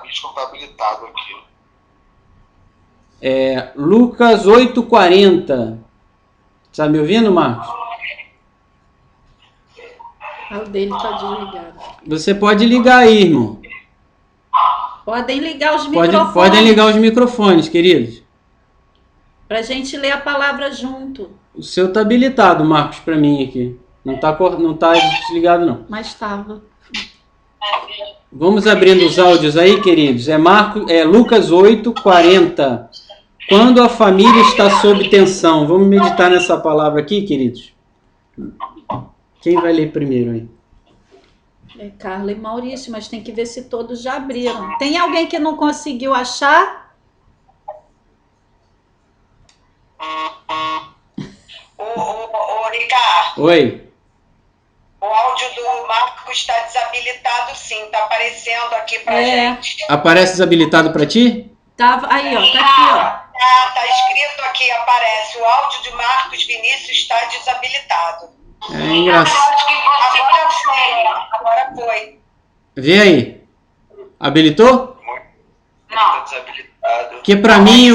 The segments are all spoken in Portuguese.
Marcos não está habilitado aqui. Lucas 8:40. Tá me ouvindo, Marcos? O dele está desligado. Você pode ligar aí, irmão. Podem ligar os microfones. Podem ligar os microfones, queridos. Para a gente ler a palavra junto. O seu tá habilitado, Marcos, para mim aqui. Não tá desligado, não. Mas estava. Vamos abrindo os áudios aí, queridos. Lucas 8:40. Quando a família está sob tensão. Vamos meditar nessa palavra aqui, queridos. Quem vai ler primeiro aí? Carla e Maurício, mas tem que ver se todos já abriram. Tem alguém que não conseguiu achar? Ricardo. Oi. O áudio do Marcos está desabilitado, sim. Está aparecendo aqui pra gente. Aparece desabilitado para ti? Tava aí, ó. Tá aqui, ó. Tá escrito aqui, aparece. O áudio de Marcos Vinícius está desabilitado. É engraçado. Agora foi. Vê aí. Habilitou? Não. Está desabilitado. Porque para mim...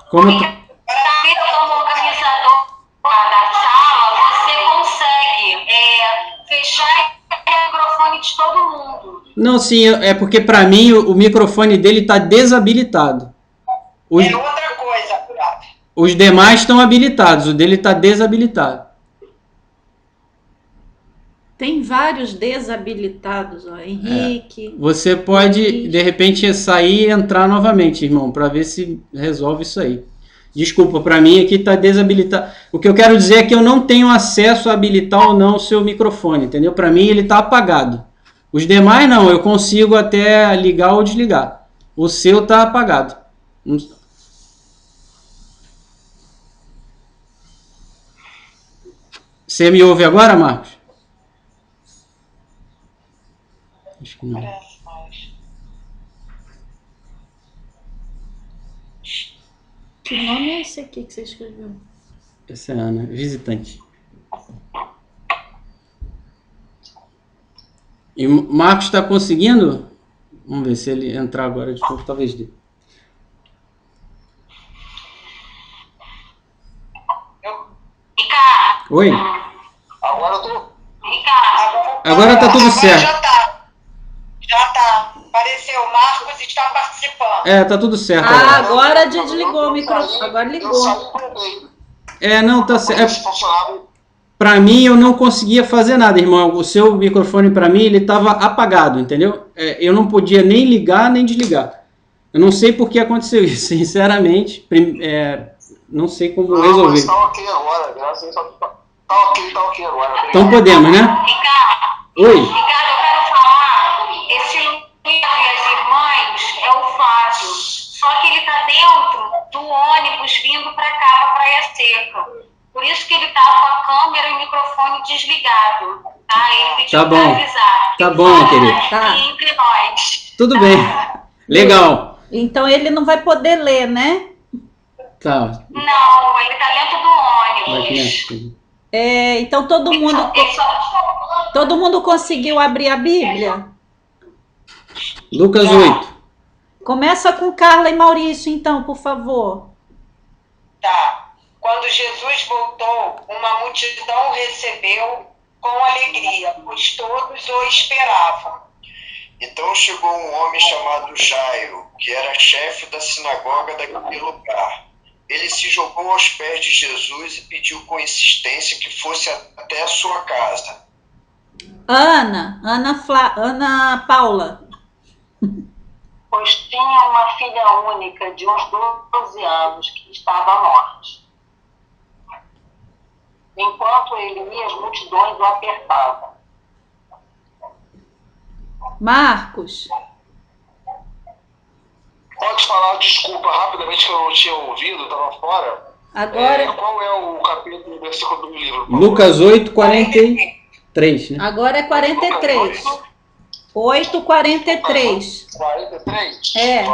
Como como organizador da sala, você consegue fechar o microfone de todo mundo. Não, sim, é porque para mim o microfone dele está desabilitado. É outra coisa, Curado. Os demais estão habilitados, o dele está desabilitado. Tem vários desabilitados, ó. Henrique. Você pode, de repente, sair e entrar novamente, irmão, para ver se resolve isso aí. Desculpa, para mim aqui está desabilitado. O que eu quero dizer é que eu não tenho acesso a habilitar ou não o seu microfone, entendeu? Para mim ele está apagado. Os demais não, eu consigo até ligar ou desligar. O seu está apagado. Você me ouve agora, Marcos? Acho que não. Parece mais. Que nome é esse aqui que você escreveu? Essa é a Ana, visitante. E o Marcos está conseguindo? Vamos ver se ele entrar agora de novo, talvez dê. Ricardo. Oi? Agora eu tô. Ricardo. Agora tá tudo certo. Já tá. Apareceu. Marcos está participando. Tá tudo certo. Agora desligou o microfone. Agora ligou. Não, tá certo. Para mim, eu não conseguia fazer nada, irmão. O seu microfone, para mim, ele estava apagado, entendeu? Eu não podia nem ligar, nem desligar. Eu não sei por que aconteceu isso, sinceramente. Não sei como resolver. Mas tá ok agora, graças a Deus. Tá ok agora. Então podemos, né? Ricardo. Oi. Ricardo, eu quero falar. Esse Luiz e as irmãs é o Fábio. Só que ele tá dentro do ônibus vindo para cá, para Praia Seca. Por isso que ele tá com a câmera e o microfone desligado. Tá? Ele pediu para avisar. Tá bom, querido. Tá. Entre nós. Tudo bem. Legal. Então ele não vai poder ler, né? Tá. Não, ele tá dentro do ônibus. Então todo mundo conseguiu abrir a Bíblia? Lucas 8. Começa com Carla e Maurício, então, por favor. Tá. Quando Jesus voltou, uma multidão o recebeu com alegria, pois todos o esperavam. Então chegou um homem chamado Jairo, que era chefe da sinagoga daquele lugar. Ele se jogou aos pés de Jesus e pediu com insistência que fosse até a sua casa. Ana Paula. Pois tinha uma filha única de uns 12 anos que estava à morte. Enquanto ele ia, as multidões o apertavam. Marcos. Pode falar, desculpa, rapidamente, que eu não tinha ouvido, estava fora. Agora. Qual é o capítulo e versículo do livro? Lucas 8:43, né? Agora é 43. 8:43. 43? É.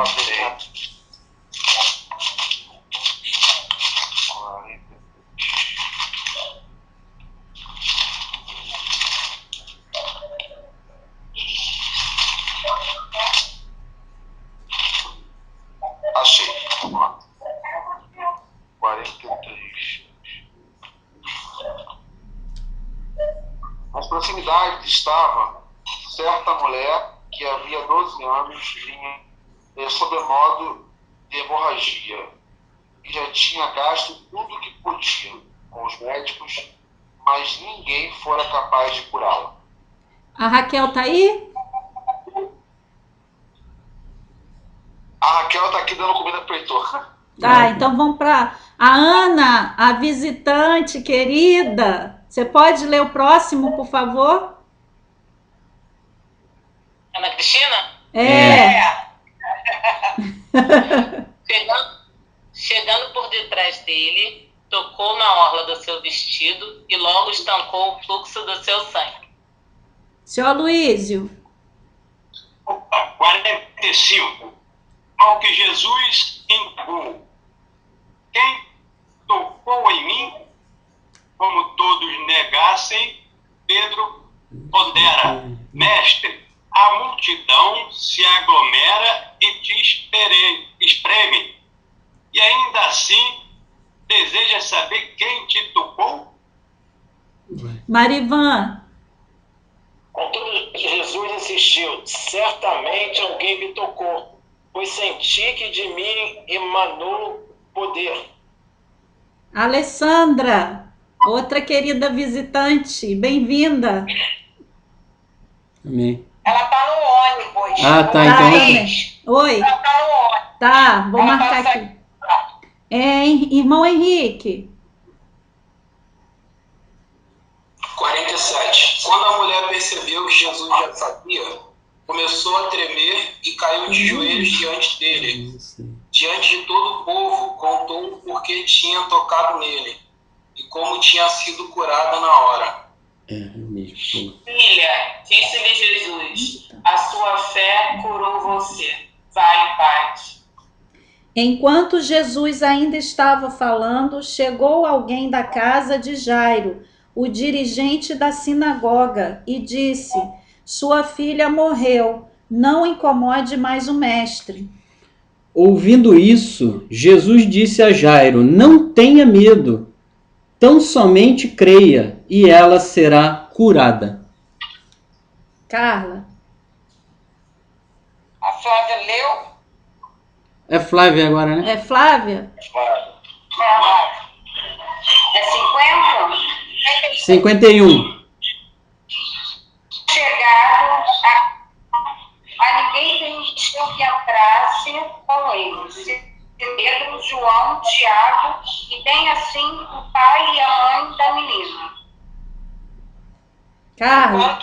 Achei. Vamos lá. 43. Nas proximidades estava certa mulher que havia 12 anos vinha sobremodo de hemorragia e já tinha gasto tudo o que podia com os médicos, mas ninguém fora capaz de curá-la. A Raquel tá aí? A Raquel está aqui dando comida para o Heitor. Tá, então vamos para a Ana, a visitante querida. Você pode ler o próximo, por favor? Ana Cristina? Chegando por detrás dele, tocou na orla do seu vestido e logo estancou o fluxo do seu sangue. Senhor Aloísio. 45. Ao que Jesus indagou: quem tocou em mim? Como todos negassem, Pedro pondera: mestre, a multidão se aglomera e te espreme. E ainda assim, deseja saber quem te tocou? Marivan. Contudo, Jesus insistiu: certamente alguém me tocou, pois senti que de mim emanou poder. Alessandra, outra querida visitante, bem-vinda. Amém. Ela tá no ônibus. Ah, tá, então. Thaís, Oi, ela tá no ônibus. tá, vou Ela marcar tá aqui. Irmão Henrique. 47. Quando a mulher percebeu que Jesus já sabia, começou a tremer e caiu de joelhos diante dele. Diante de todo o povo, contou por que tinha tocado nele e como tinha sido curada na hora. Filha, disse-lhe Jesus, a sua fé curou você. Vai em paz. Enquanto Jesus ainda estava falando, chegou alguém da casa de Jairo, o dirigente da sinagoga, e disse: sua filha morreu, não incomode mais o mestre. Ouvindo isso, Jesus disse a Jairo: não tenha medo, tão somente creia e ela será curada. Carla. A Flávia leu? É Flávia agora, né? É Flávia? É 50? 51. Chegado a ninguém permitiu que entrasse com eles. Pedro, João, Tiago e bem assim o pai e a mãe da menina. Carla.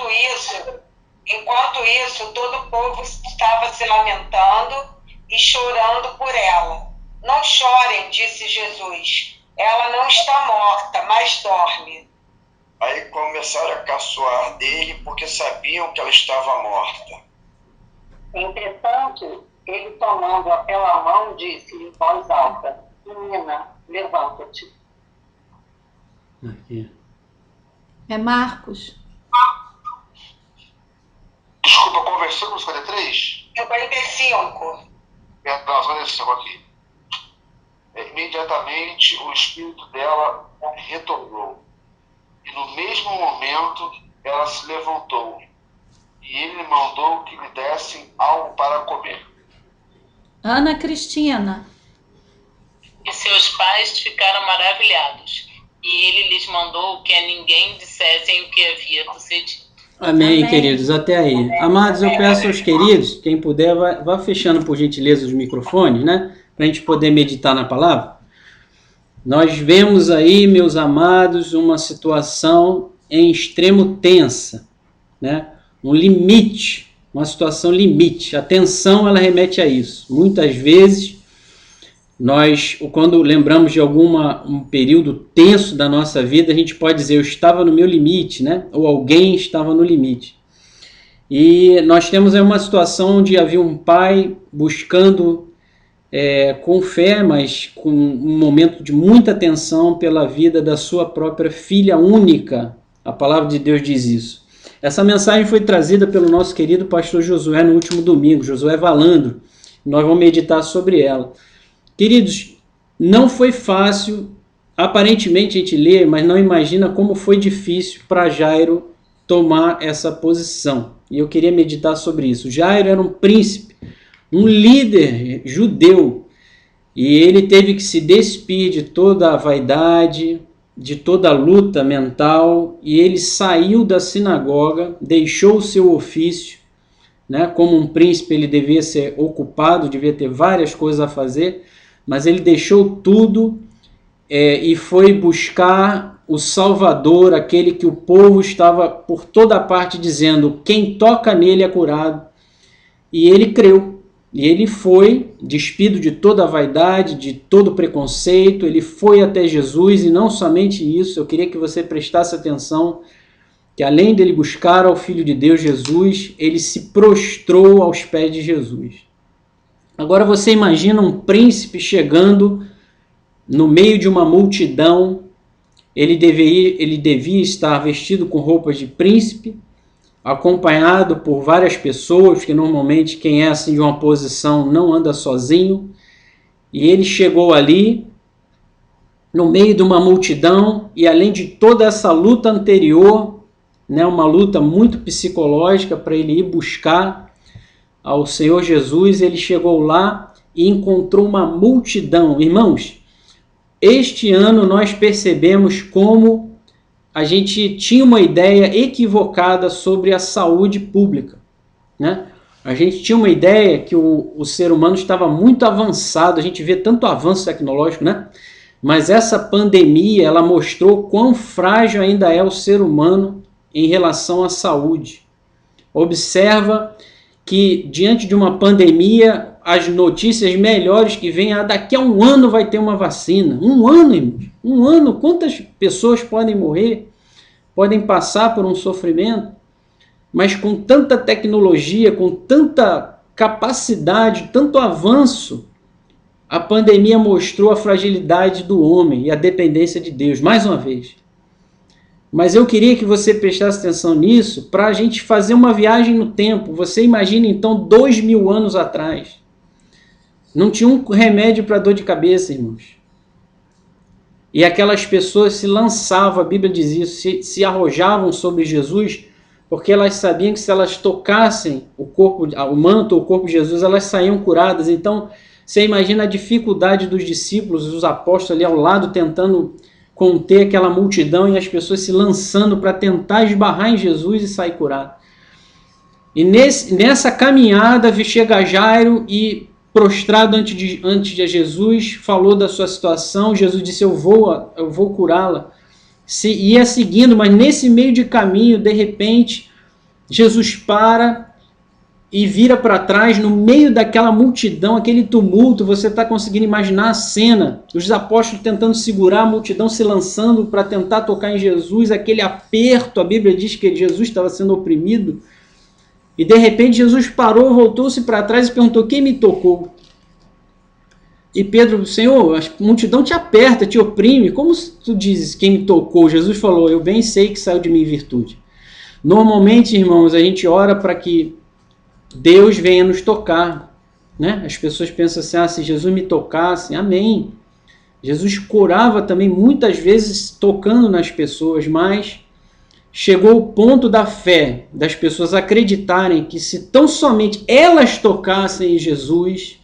Enquanto isso, todo o povo estava se lamentando e chorando por ela. Não chorem, disse Jesus. Ela não está morta, mas dorme. Aí começaram a caçoar dele porque sabiam que ela estava morta. Entretanto, ele, tomando-a pela mão, disse em voz alta: menina, levanta-te. Aqui. É Marcos. Desculpa, qual versículo? 53? 55. Perdão, 55 aqui. Imediatamente o espírito dela retornou. E no mesmo momento ela se levantou. E ele mandou que lhe dessem algo para comer. Ana Cristina. E seus pais ficaram maravilhados. E ele lhes mandou que a ninguém dissessem o que havia sucedido. Amém, Amém. queridos, até aí. Amados, eu peço aos queridos, quem puder, vá fechando por gentileza os microfones, né? Para a gente poder meditar na palavra. Nós vemos aí, meus amados, uma situação em extremo tensa, né? Um limite, uma situação limite. A tensão, ela remete a isso. Muitas vezes, nós, quando lembramos de um período tenso da nossa vida, a gente pode dizer: eu estava no meu limite, né? Ou alguém estava no limite. E nós temos aí uma situação onde havia um pai buscando com fé, mas com um momento de muita tensão pela vida da sua própria filha única. A palavra de Deus diz isso. Essa mensagem foi trazida pelo nosso querido pastor Josué no último domingo, Josué Valandro. Nós vamos meditar sobre ela. Queridos, não foi fácil, aparentemente a gente lê, mas não imagina como foi difícil para Jairo tomar essa posição. E eu queria meditar sobre isso. Jairo era um príncipe, um líder judeu, e ele teve que se despir de toda a vaidade, de toda a luta mental, e ele saiu da sinagoga, deixou o seu ofício, né? Como um príncipe ele devia ser ocupado, devia ter várias coisas a fazer, mas ele deixou tudo e foi buscar o Salvador, aquele que o povo estava por toda parte dizendo, quem toca nele é curado. E ele creu. E ele foi, despido de toda a vaidade, de todo o preconceito, ele foi até Jesus, e não somente isso, eu queria que você prestasse atenção, que além dele buscar ao Filho de Deus, Jesus, ele se prostrou aos pés de Jesus. Agora você imagina um príncipe chegando no meio de uma multidão, ele devia estar vestido com roupas de príncipe, acompanhado por várias pessoas, porque normalmente quem é assim de uma posição não anda sozinho, e ele chegou ali, no meio de uma multidão, e além de toda essa luta anterior, né, uma luta muito psicológica para ele ir buscar ao Senhor Jesus, ele chegou lá e encontrou uma multidão. Irmãos, este ano nós percebemos como a gente tinha uma ideia equivocada sobre a saúde pública, né? A gente tinha uma ideia que o ser humano estava muito avançado, a gente vê tanto avanço tecnológico, né? Mas essa pandemia, ela mostrou quão frágil ainda é o ser humano em relação à saúde. Observa que diante de uma pandemia, as notícias melhores que vêm, daqui a um ano vai ter uma vacina. Um ano, irmãos. Um ano. Quantas pessoas podem morrer? Podem passar por um sofrimento? Mas com tanta tecnologia, com tanta capacidade, tanto avanço, a pandemia mostrou a fragilidade do homem e a dependência de Deus, mais uma vez. Mas eu queria que você prestasse atenção nisso para a gente fazer uma viagem no tempo. Você imagina então 2000 anos atrás. Não tinha um remédio para dor de cabeça, irmãos. E aquelas pessoas se lançavam, a Bíblia diz isso, se arrojavam sobre Jesus, porque elas sabiam que se elas tocassem o manto ou o corpo de Jesus, elas saíam curadas. Então, você imagina a dificuldade dos discípulos, dos apóstolos ali ao lado, tentando conter aquela multidão e as pessoas se lançando para tentar esbarrar em Jesus e sair curado. E nessa caminhada chega Jairo e, prostrado ante de Jesus, falou da sua situação. Jesus disse, eu vou curá-la. Ia seguindo, mas nesse meio de caminho, de repente, Jesus para e vira para trás, no meio daquela multidão, aquele tumulto. Você está conseguindo imaginar a cena, os apóstolos tentando segurar a multidão, se lançando para tentar tocar em Jesus, aquele aperto. A Bíblia diz que Jesus estava sendo oprimido, e de repente Jesus parou, voltou-se para trás e perguntou, quem me tocou? E Pedro, Senhor, a multidão te aperta, te oprime, como tu dizes quem me tocou? Jesus falou, eu bem sei que saiu de mim virtude. Normalmente, irmãos, a gente ora para que Deus venha nos tocar, né? As pessoas pensam assim, se Jesus me tocasse, amém. Jesus curava também muitas vezes tocando nas pessoas, mas chegou o ponto da fé, das pessoas acreditarem que se tão somente elas tocassem em Jesus,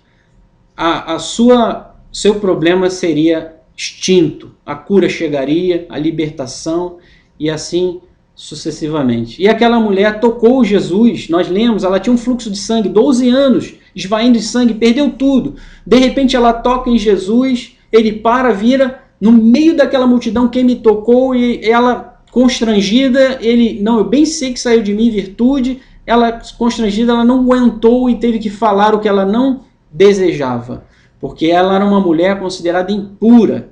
seu problema seria extinto, a cura chegaria, a libertação e assim sucessivamente. E aquela mulher tocou Jesus, nós lemos, ela tinha um fluxo de sangue, 12 anos, esvaindo de sangue, perdeu tudo. De repente ela toca em Jesus, ele para, vira, no meio daquela multidão, quem me tocou? E ela, constrangida, eu bem sei que saiu de mim virtude. Ela, constrangida, ela não aguentou e teve que falar o que ela não desejava, porque ela era uma mulher considerada impura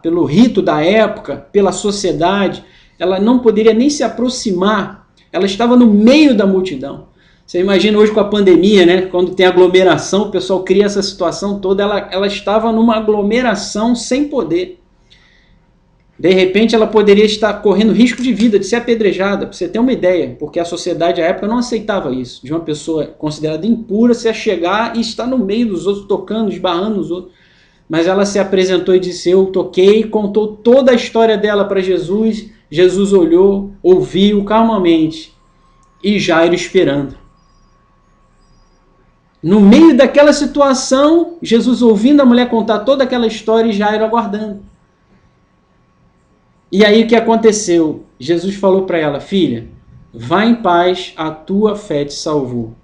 pelo rito da época, pela sociedade. Ela não poderia nem se aproximar, ela estava no meio da multidão. Você imagina hoje com a pandemia, né? Quando tem aglomeração, o pessoal cria essa situação toda, ela estava numa aglomeração sem poder. De repente ela poderia estar correndo risco de vida, de ser apedrejada, para você ter uma ideia, porque a sociedade à época não aceitava isso, de uma pessoa considerada impura se achegar e estar no meio dos outros, tocando, esbarrando nos outros. Mas ela se apresentou e disse, eu toquei, contou toda a história dela para Jesus, Jesus olhou, ouviu calmamente, e Jairo esperando. No meio daquela situação, Jesus ouvindo a mulher contar toda aquela história e Jairo aguardando. E aí o que aconteceu? Jesus falou para ela, filha, vá em paz, a tua fé te salvou.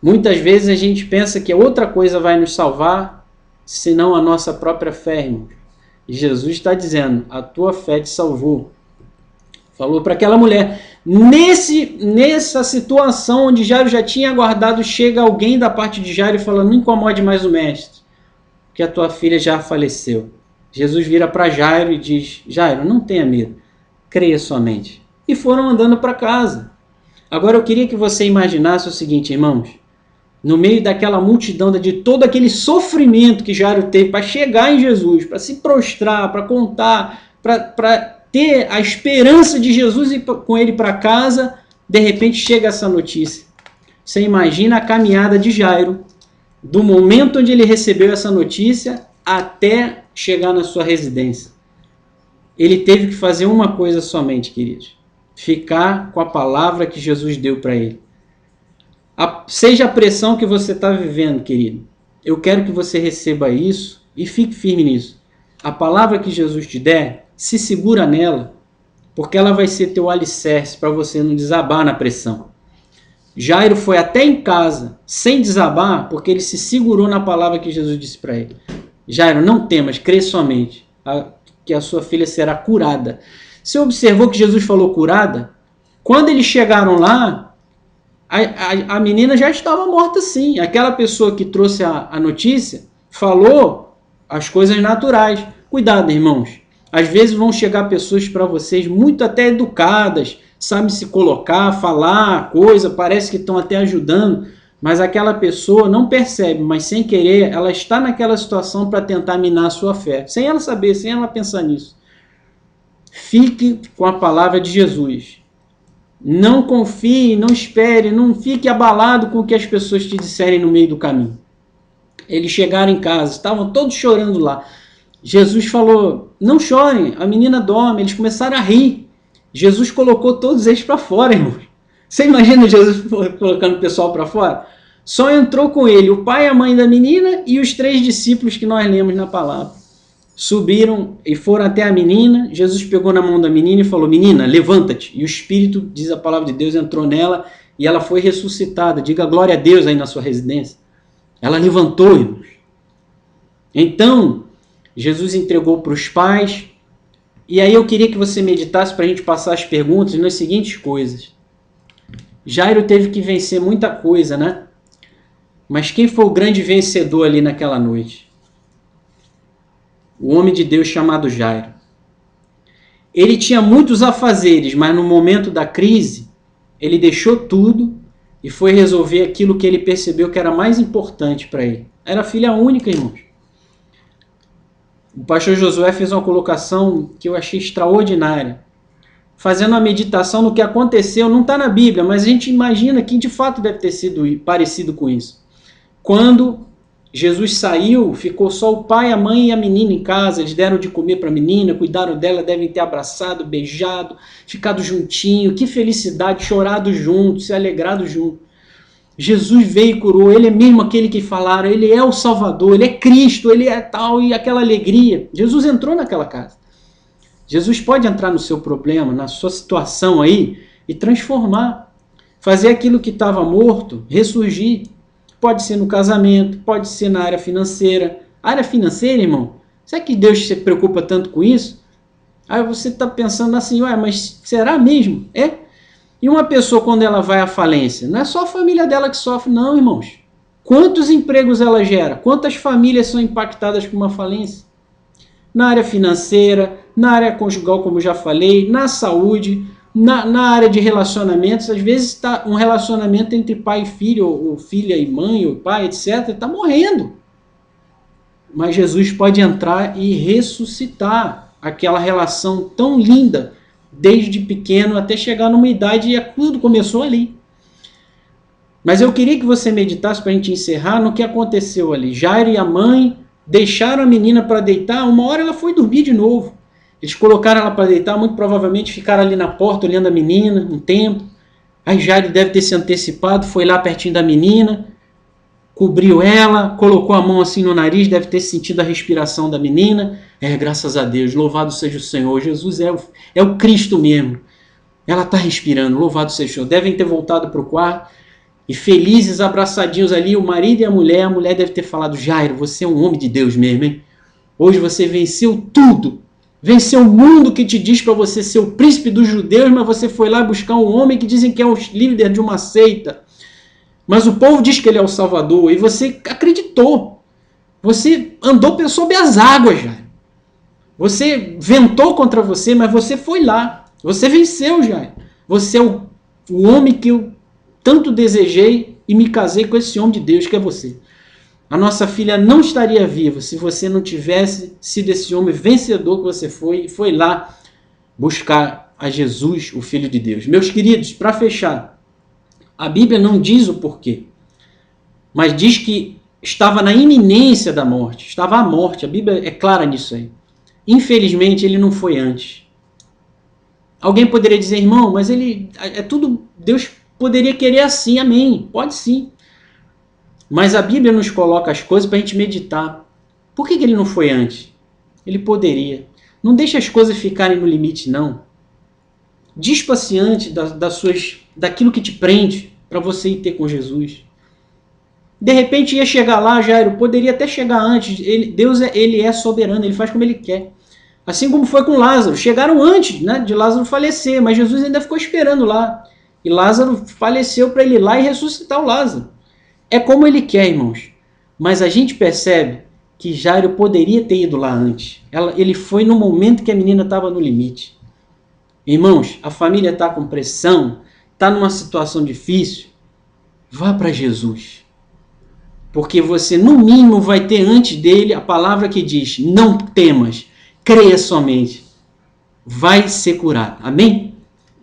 Muitas vezes a gente pensa que outra coisa vai nos salvar, senão a nossa própria fé, irmão. E Jesus está dizendo, a tua fé te salvou. Falou para aquela mulher. Nessa situação onde Jairo já tinha aguardado, chega alguém da parte de Jairo e fala, não incomode mais o mestre, porque a tua filha já faleceu. Jesus vira para Jairo e diz, Jairo, não tenha medo, creia somente. E foram andando para casa. Agora eu queria que você imaginasse o seguinte, irmãos, no meio daquela multidão, de todo aquele sofrimento que Jairo teve para chegar em Jesus, para se prostrar, para contar, para ter a esperança de Jesus ir com ele para casa, de repente chega essa notícia. Você imagina a caminhada de Jairo, do momento onde ele recebeu essa notícia até chegar na sua residência. Ele teve que fazer uma coisa somente, queridos. Ficar com a palavra que Jesus deu para ele. Seja a pressão que você está vivendo, querido. Eu quero que você receba isso e fique firme nisso. A palavra que Jesus te der, se segura nela, porque ela vai ser teu alicerce para você não desabar na pressão. Jairo foi até em casa sem desabar, porque ele se segurou na palavra que Jesus disse para ele. Jairo, não temas, crê somente, que a sua filha será curada. Você observou que Jesus falou curada? Quando eles chegaram lá, a menina já estava morta sim. Aquela pessoa que trouxe a notícia falou as coisas naturais. Cuidado, irmãos. Às vezes vão chegar pessoas para vocês muito até educadas, sabem se colocar, falar coisa, parece que estão até ajudando, mas aquela pessoa não percebe, mas sem querer, ela está naquela situação para tentar minar a sua fé, sem ela saber, sem ela pensar nisso. Fique com a palavra de Jesus. Não confie, não espere, não fique abalado com o que as pessoas te disserem no meio do caminho. Eles chegaram em casa, estavam todos chorando lá. Jesus falou, não chorem, a menina dorme. Eles começaram a rir. Jesus colocou todos eles para fora, irmão. Você imagina Jesus colocando o pessoal para fora? Só entrou com ele o pai e a mãe da menina e os 3 discípulos que nós lemos na palavra. Subiram e foram até a menina. Jesus pegou na mão da menina e falou, menina, levanta-te. E o Espírito, diz a palavra de Deus, entrou nela e ela foi ressuscitada. Diga glória a Deus aí na sua residência. Ela levantou, irmãos. Então, Jesus entregou para os pais. E aí eu queria que você meditasse para a gente passar as perguntas nas seguintes coisas. Jairo teve que vencer muita coisa, né? Mas quem foi o grande vencedor ali naquela noite? O homem de Deus chamado Jairo. Ele tinha muitos afazeres, mas no momento da crise, ele deixou tudo e foi resolver aquilo que ele percebeu que era mais importante para ele. Era filha única, irmãos. O pastor Josué fez uma colocação que eu achei extraordinária. Fazendo uma meditação no que aconteceu, não está na Bíblia, mas a gente imagina que de fato deve ter sido parecido com isso. Quando Jesus saiu, ficou só o pai, a mãe e a menina em casa, eles deram de comer para a menina, cuidaram dela, devem ter abraçado, beijado, ficado juntinho, que felicidade, chorado junto, se alegrado junto. Jesus veio e curou, ele é mesmo aquele que falaram, ele é o Salvador, ele é Cristo, ele é tal, e aquela alegria. Jesus entrou naquela casa. Jesus pode entrar no seu problema, na sua situação aí, e transformar. Fazer aquilo que estava morto, ressurgir. Pode ser no casamento, pode ser na área financeira. Área financeira, irmão, será que Deus se preocupa tanto com isso? Aí você está pensando assim, ué, mas será mesmo? É? E uma pessoa, quando ela vai à falência, não é só a família dela que sofre, não, irmãos. Quantos empregos ela gera? Quantas famílias são impactadas com uma falência? Na área financeira, na área conjugal, como já falei, na saúde, na área de relacionamentos. Às vezes está um relacionamento entre pai e filho, ou filha e mãe, ou pai, etc., está morrendo. Mas Jesus pode entrar e ressuscitar. aquela relação tão linda, desde pequeno até chegar numa idade e tudo começou ali. Mas eu queria que você meditasse para a gente encerrar no que aconteceu ali. Jairo e a mãe deixaram a menina para deitar, uma hora ela foi dormir de novo. Eles colocaram ela para deitar, muito provavelmente ficaram ali na porta olhando a menina um tempo. Aí Jairo deve ter se antecipado, foi lá pertinho da menina, cobriu ela, colocou a mão assim no nariz, deve ter sentido a respiração da menina. Graças a Deus, louvado seja o Senhor, Jesus é o Cristo mesmo. Ela está respirando, louvado seja o Senhor. Devem ter voltado para o quarto e felizes, abraçadinhos ali, o marido e a mulher deve ter falado: Jairo, você é um homem de Deus mesmo, hein? Hoje você venceu tudo. Venceu o mundo que te diz para você ser o príncipe dos judeus, mas você foi lá buscar um homem que dizem que é o líder de uma seita. Mas o povo diz que ele é o Salvador e você acreditou. Você andou sob as águas, Jairo. Você ventou contra você, mas você foi lá. Você venceu, Jairo. Você é o homem que eu tanto desejei e me casei com esse homem de Deus que é você. A nossa filha não estaria viva se você não tivesse sido esse homem vencedor que você foi e foi lá buscar a Jesus, o Filho de Deus. Meus queridos, para fechar, a Bíblia não diz o porquê, mas diz que estava na iminência da morte, estava à morte, a Bíblia é clara nisso aí. Infelizmente, ele não foi antes. Alguém poderia dizer: irmão, mas ele é tudo, Deus poderia querer assim, amém, pode sim. Mas a Bíblia nos coloca as coisas para a gente meditar. Por que ele não foi antes? Ele poderia. Não deixa as coisas ficarem no limite, não. Despa-se antes daquilo que te prende para você ir ter com Jesus. De repente ia chegar lá, Jairo, poderia até chegar antes. Deus ele é soberano, ele faz como ele quer. Assim como foi com Lázaro. Chegaram antes, né, de Lázaro falecer, mas Jesus ainda ficou esperando lá. E Lázaro faleceu para ele ir lá e ressuscitar o Lázaro. É como ele quer, irmãos. Mas a gente percebe que Jairo poderia ter ido lá antes. Ele foi no momento que a menina estava no limite. Irmãos, a família está com pressão, está numa situação difícil. Vá para Jesus. Porque você, no mínimo, vai ter antes dele a palavra que diz: não temas, creia somente. Vai ser curado. Amém?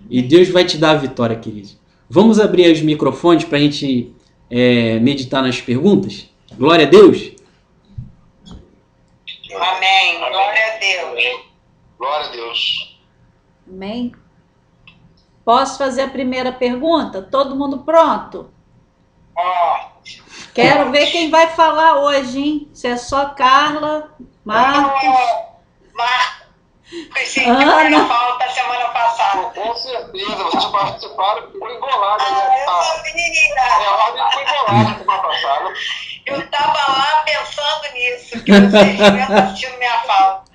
E Deus vai te dar a vitória, querido. Vamos abrir os microfones para a gente meditar nas perguntas? Glória a Deus. Amém. Glória a Deus. Glória a Deus. Amém? Posso fazer a primeira pergunta? Todo mundo pronto? Quero ver quem vai falar hoje, hein? Se é só Carla, Marcos... Ana. Falta semana passada. Com certeza, vocês participaram por embolada. Eu sabia. A ordem foi embolada semana passada. Eu estava lá pensando nisso, que vocês iam assistindo minha falta.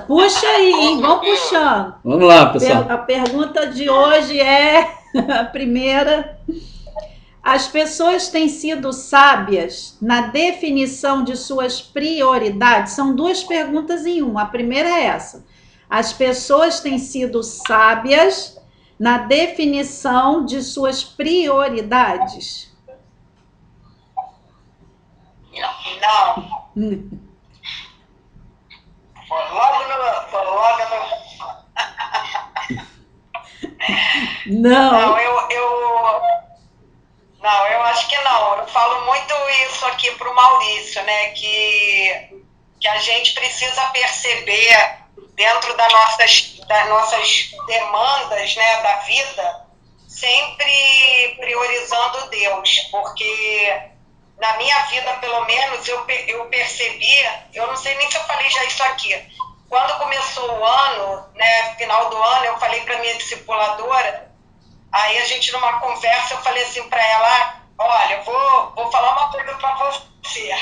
Puxa aí, hein? Vamos puxando. Vamos lá, pessoal. A pergunta de hoje é a primeira. As pessoas têm sido sábias na definição de suas prioridades? São duas perguntas em uma. A primeira é essa. As pessoas têm sido sábias na definição de suas prioridades? Não. Foi logo no... Não. Não, eu acho que não. Eu falo muito isso aqui para o Maurício, né? Que a gente precisa perceber dentro das nossas demandas, né, da vida, sempre priorizando Deus, porque na minha vida, pelo menos, eu percebi, eu não sei nem se eu falei já isso aqui, quando começou o ano, né, final do ano, eu falei para minha discipuladora. Aí a gente, numa conversa, eu falei assim para ela: olha, eu vou falar uma coisa para você.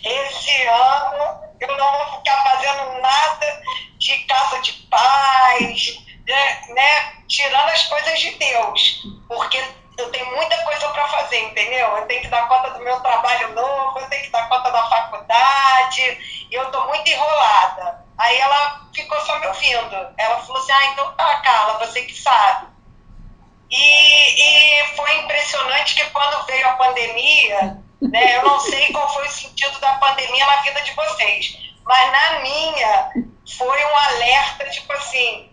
Esse ano eu não vou ficar fazendo nada de casa de paz, né, tirando as coisas de Deus, porque eu tenho muita coisa para fazer, entendeu? Eu tenho que dar conta do meu trabalho novo, eu tenho que dar conta da faculdade, e eu estou muito enrolada. Aí ela ficou só me ouvindo. Ela falou assim: então tá, Carla, você que sabe. E foi impressionante que quando veio a pandemia, né, eu não sei qual foi o sentido da pandemia na vida de vocês, mas na minha, foi um alerta, tipo assim,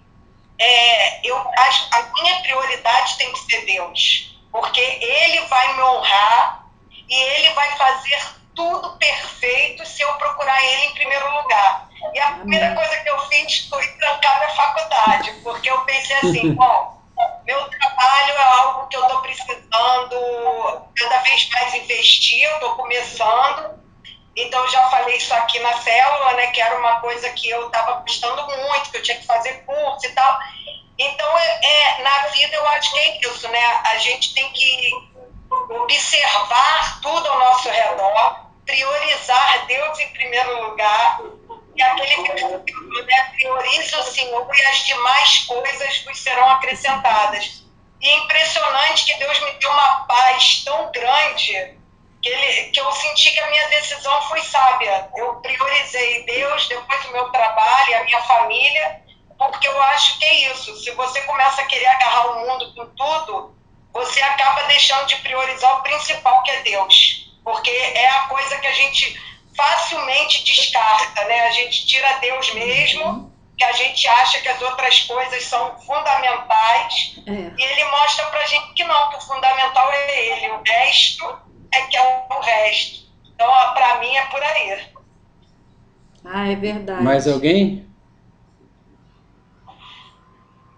a minha prioridade tem que ser Deus, porque Ele vai me honrar e Ele vai fazer tudo perfeito se eu procurar Ele em primeiro lugar. E a primeira coisa que eu fiz foi trancar minha faculdade, porque eu pensei assim, bom, meu trabalho é algo que eu estou precisando cada vez mais investir, eu estou começando, então já falei isso aqui na célula, né, que era uma coisa que eu estava gostando muito, que eu tinha que fazer curso e tal. Então, na vida eu acho que é isso, né, a gente tem que observar tudo ao nosso redor, priorizar Deus em primeiro lugar, e aquele versículo, né, priorize o Senhor e as demais coisas vos serão acrescentadas. E é impressionante que Deus me deu uma paz tão grande que eu senti que a minha decisão foi sábia. Eu priorizei Deus, depois o meu trabalho e a minha família, porque eu acho que é isso. Se você começa a querer agarrar o mundo com tudo, você acaba deixando de priorizar o principal, que é Deus. Porque é a coisa que a gente facilmente descarta, né? A gente tira Deus mesmo, que a gente acha que as outras coisas são fundamentais, e Ele mostra pra gente que não, que o fundamental é Ele, o resto é que é o resto. Então, pra mim, é por aí. Ah, é verdade. Mais alguém?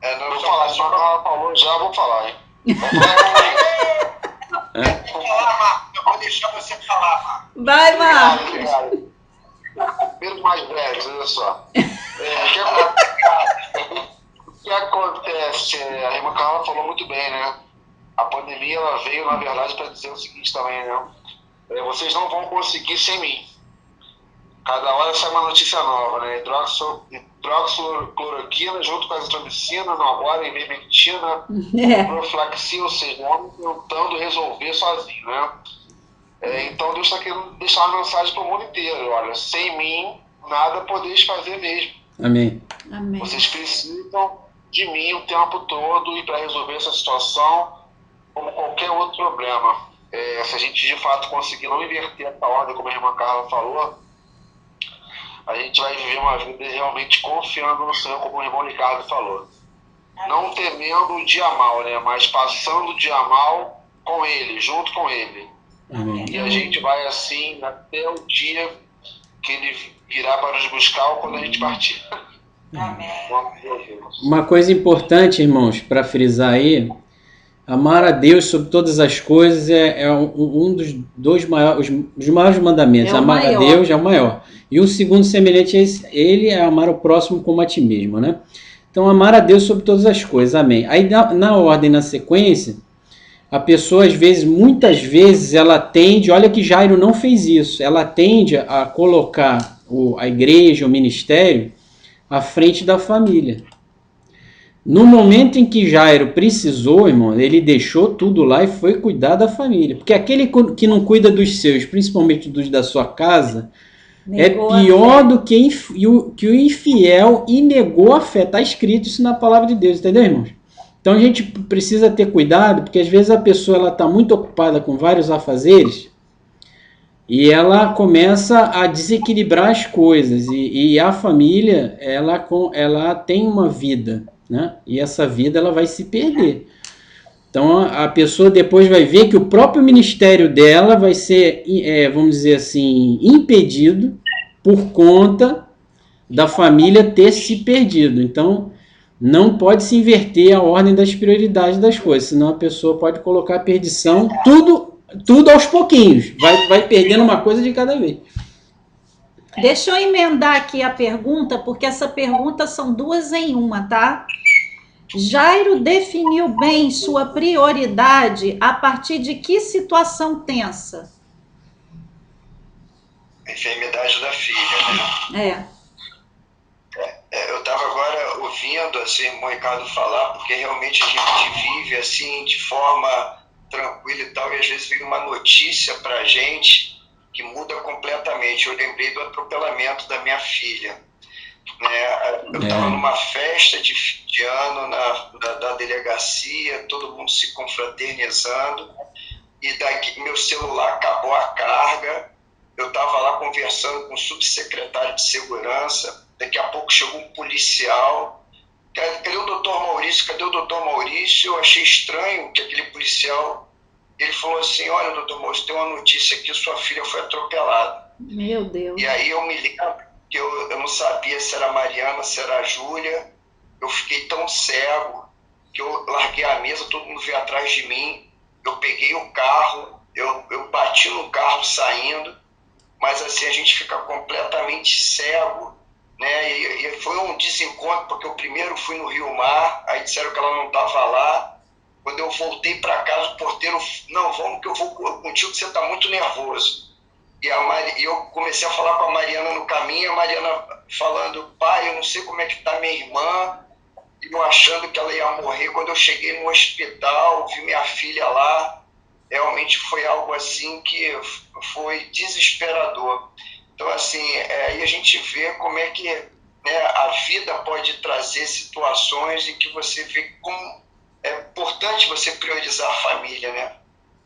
Não, Vou falar, só que ela falou já, vou falar, hein? Vou falar, Marco. Eu vou deixar você falar, Marco. Vai, Marcos. Obrigado. Primeiro mais breve, olha só. O que acontece? A irmã Carla falou muito bem, né? A pandemia ela veio, na verdade, para dizer o seguinte também, né? Vocês não vão conseguir sem mim. Cada hora sai uma notícia nova, né? Hidroxicloroquina junto com a azitromicina, agora ivermectina, profilaxia, ou seja, o homem tentando resolver sozinho, né? Então Deus está querendo deixar uma mensagem para o mundo inteiro. Olha, sem mim, nada podeis fazer mesmo. Amém. Amém. Vocês precisam de mim o tempo todo e para resolver essa situação, como qualquer outro problema. Se a gente de fato conseguir não inverter essa ordem, como a irmã Carla falou, a gente vai viver uma vida realmente confiando no Senhor, como o irmão Ricardo falou. Não temendo o dia mal, né? Mas passando o dia mal com Ele, junto com Ele. Amém. E a gente vai assim até o dia que Ele virá para nos buscar ou quando a gente partir. Amém. Uma coisa importante, irmãos, para frisar aí, amar a Deus sobre todas as coisas é um dos maiores mandamentos. Amar a Deus é o maior. E o segundo semelhante a ele é amar o próximo como a ti mesmo, né? Então, amar a Deus sobre todas as coisas. Amém. Aí, na ordem, na sequência, a pessoa, muitas vezes, ela tende, olha que Jairo não fez isso, ela tende a colocar a igreja, o ministério, à frente da família. No momento em que Jairo precisou, irmão, ele deixou tudo lá e foi cuidar da família. Porque aquele que não cuida dos seus, principalmente dos da sua casa, negou, é pior do que o infiel e negou a fé. Está escrito isso na palavra de Deus, entendeu, irmãos? Então a gente precisa ter cuidado, porque às vezes a pessoa está muito ocupada com vários afazeres e ela começa a desequilibrar as coisas. E a família, ela tem uma vida, né? E essa vida ela vai se perder. Então a pessoa depois vai ver que o próprio ministério dela vai ser, vamos dizer assim, impedido por conta da família ter se perdido. Então não pode se inverter a ordem das prioridades das coisas, senão a pessoa pode colocar a perdição, tudo aos pouquinhos, vai perdendo uma coisa de cada vez. Deixa eu emendar aqui a pergunta, porque essa pergunta são duas em uma, tá? Jairo definiu bem sua prioridade a partir de que situação tensa? A enfermidade da filha, né? Eu estava agora ouvindo assim, o Ricardo falar, porque realmente a gente vive assim de forma tranquila e tal, e às vezes vem uma notícia para a gente que muda completamente. Eu lembrei do atropelamento da minha filha. Eu estava numa festa de fim de ano da delegacia, todo mundo se confraternizando, e daqui meu celular acabou a carga. Eu estava lá conversando com o subsecretário de segurança, Daqui a pouco chegou um policial. Cadê o doutor Maurício? Cadê o doutor Maurício? Eu achei estranho que aquele policial, ele falou assim, olha, doutor Maurício, tem uma notícia aqui, sua filha foi atropelada. Meu Deus. E aí eu me lembro que eu não sabia se era a Mariana, se era a Júlia. Eu fiquei tão cego que eu larguei a mesa, todo mundo veio atrás de mim. Eu peguei o carro, eu bati no carro saindo, mas assim, a gente fica completamente cego, né? E foi um desencontro, porque eu primeiro fui no Rio Mar, aí disseram que ela não estava lá. Quando eu voltei para casa, o porteiro, não, vamos que eu vou contigo, que você está muito nervoso. E eu comecei a falar com a Mariana no caminho, a Mariana falando, pai, eu não sei como é que está minha irmã, e eu achando que ela ia morrer. Quando eu cheguei no hospital, vi minha filha lá, realmente foi algo assim que foi desesperador. Então, assim, aí a gente vê como é que, né, a vida pode trazer situações em que você vê como é importante você priorizar a família, né?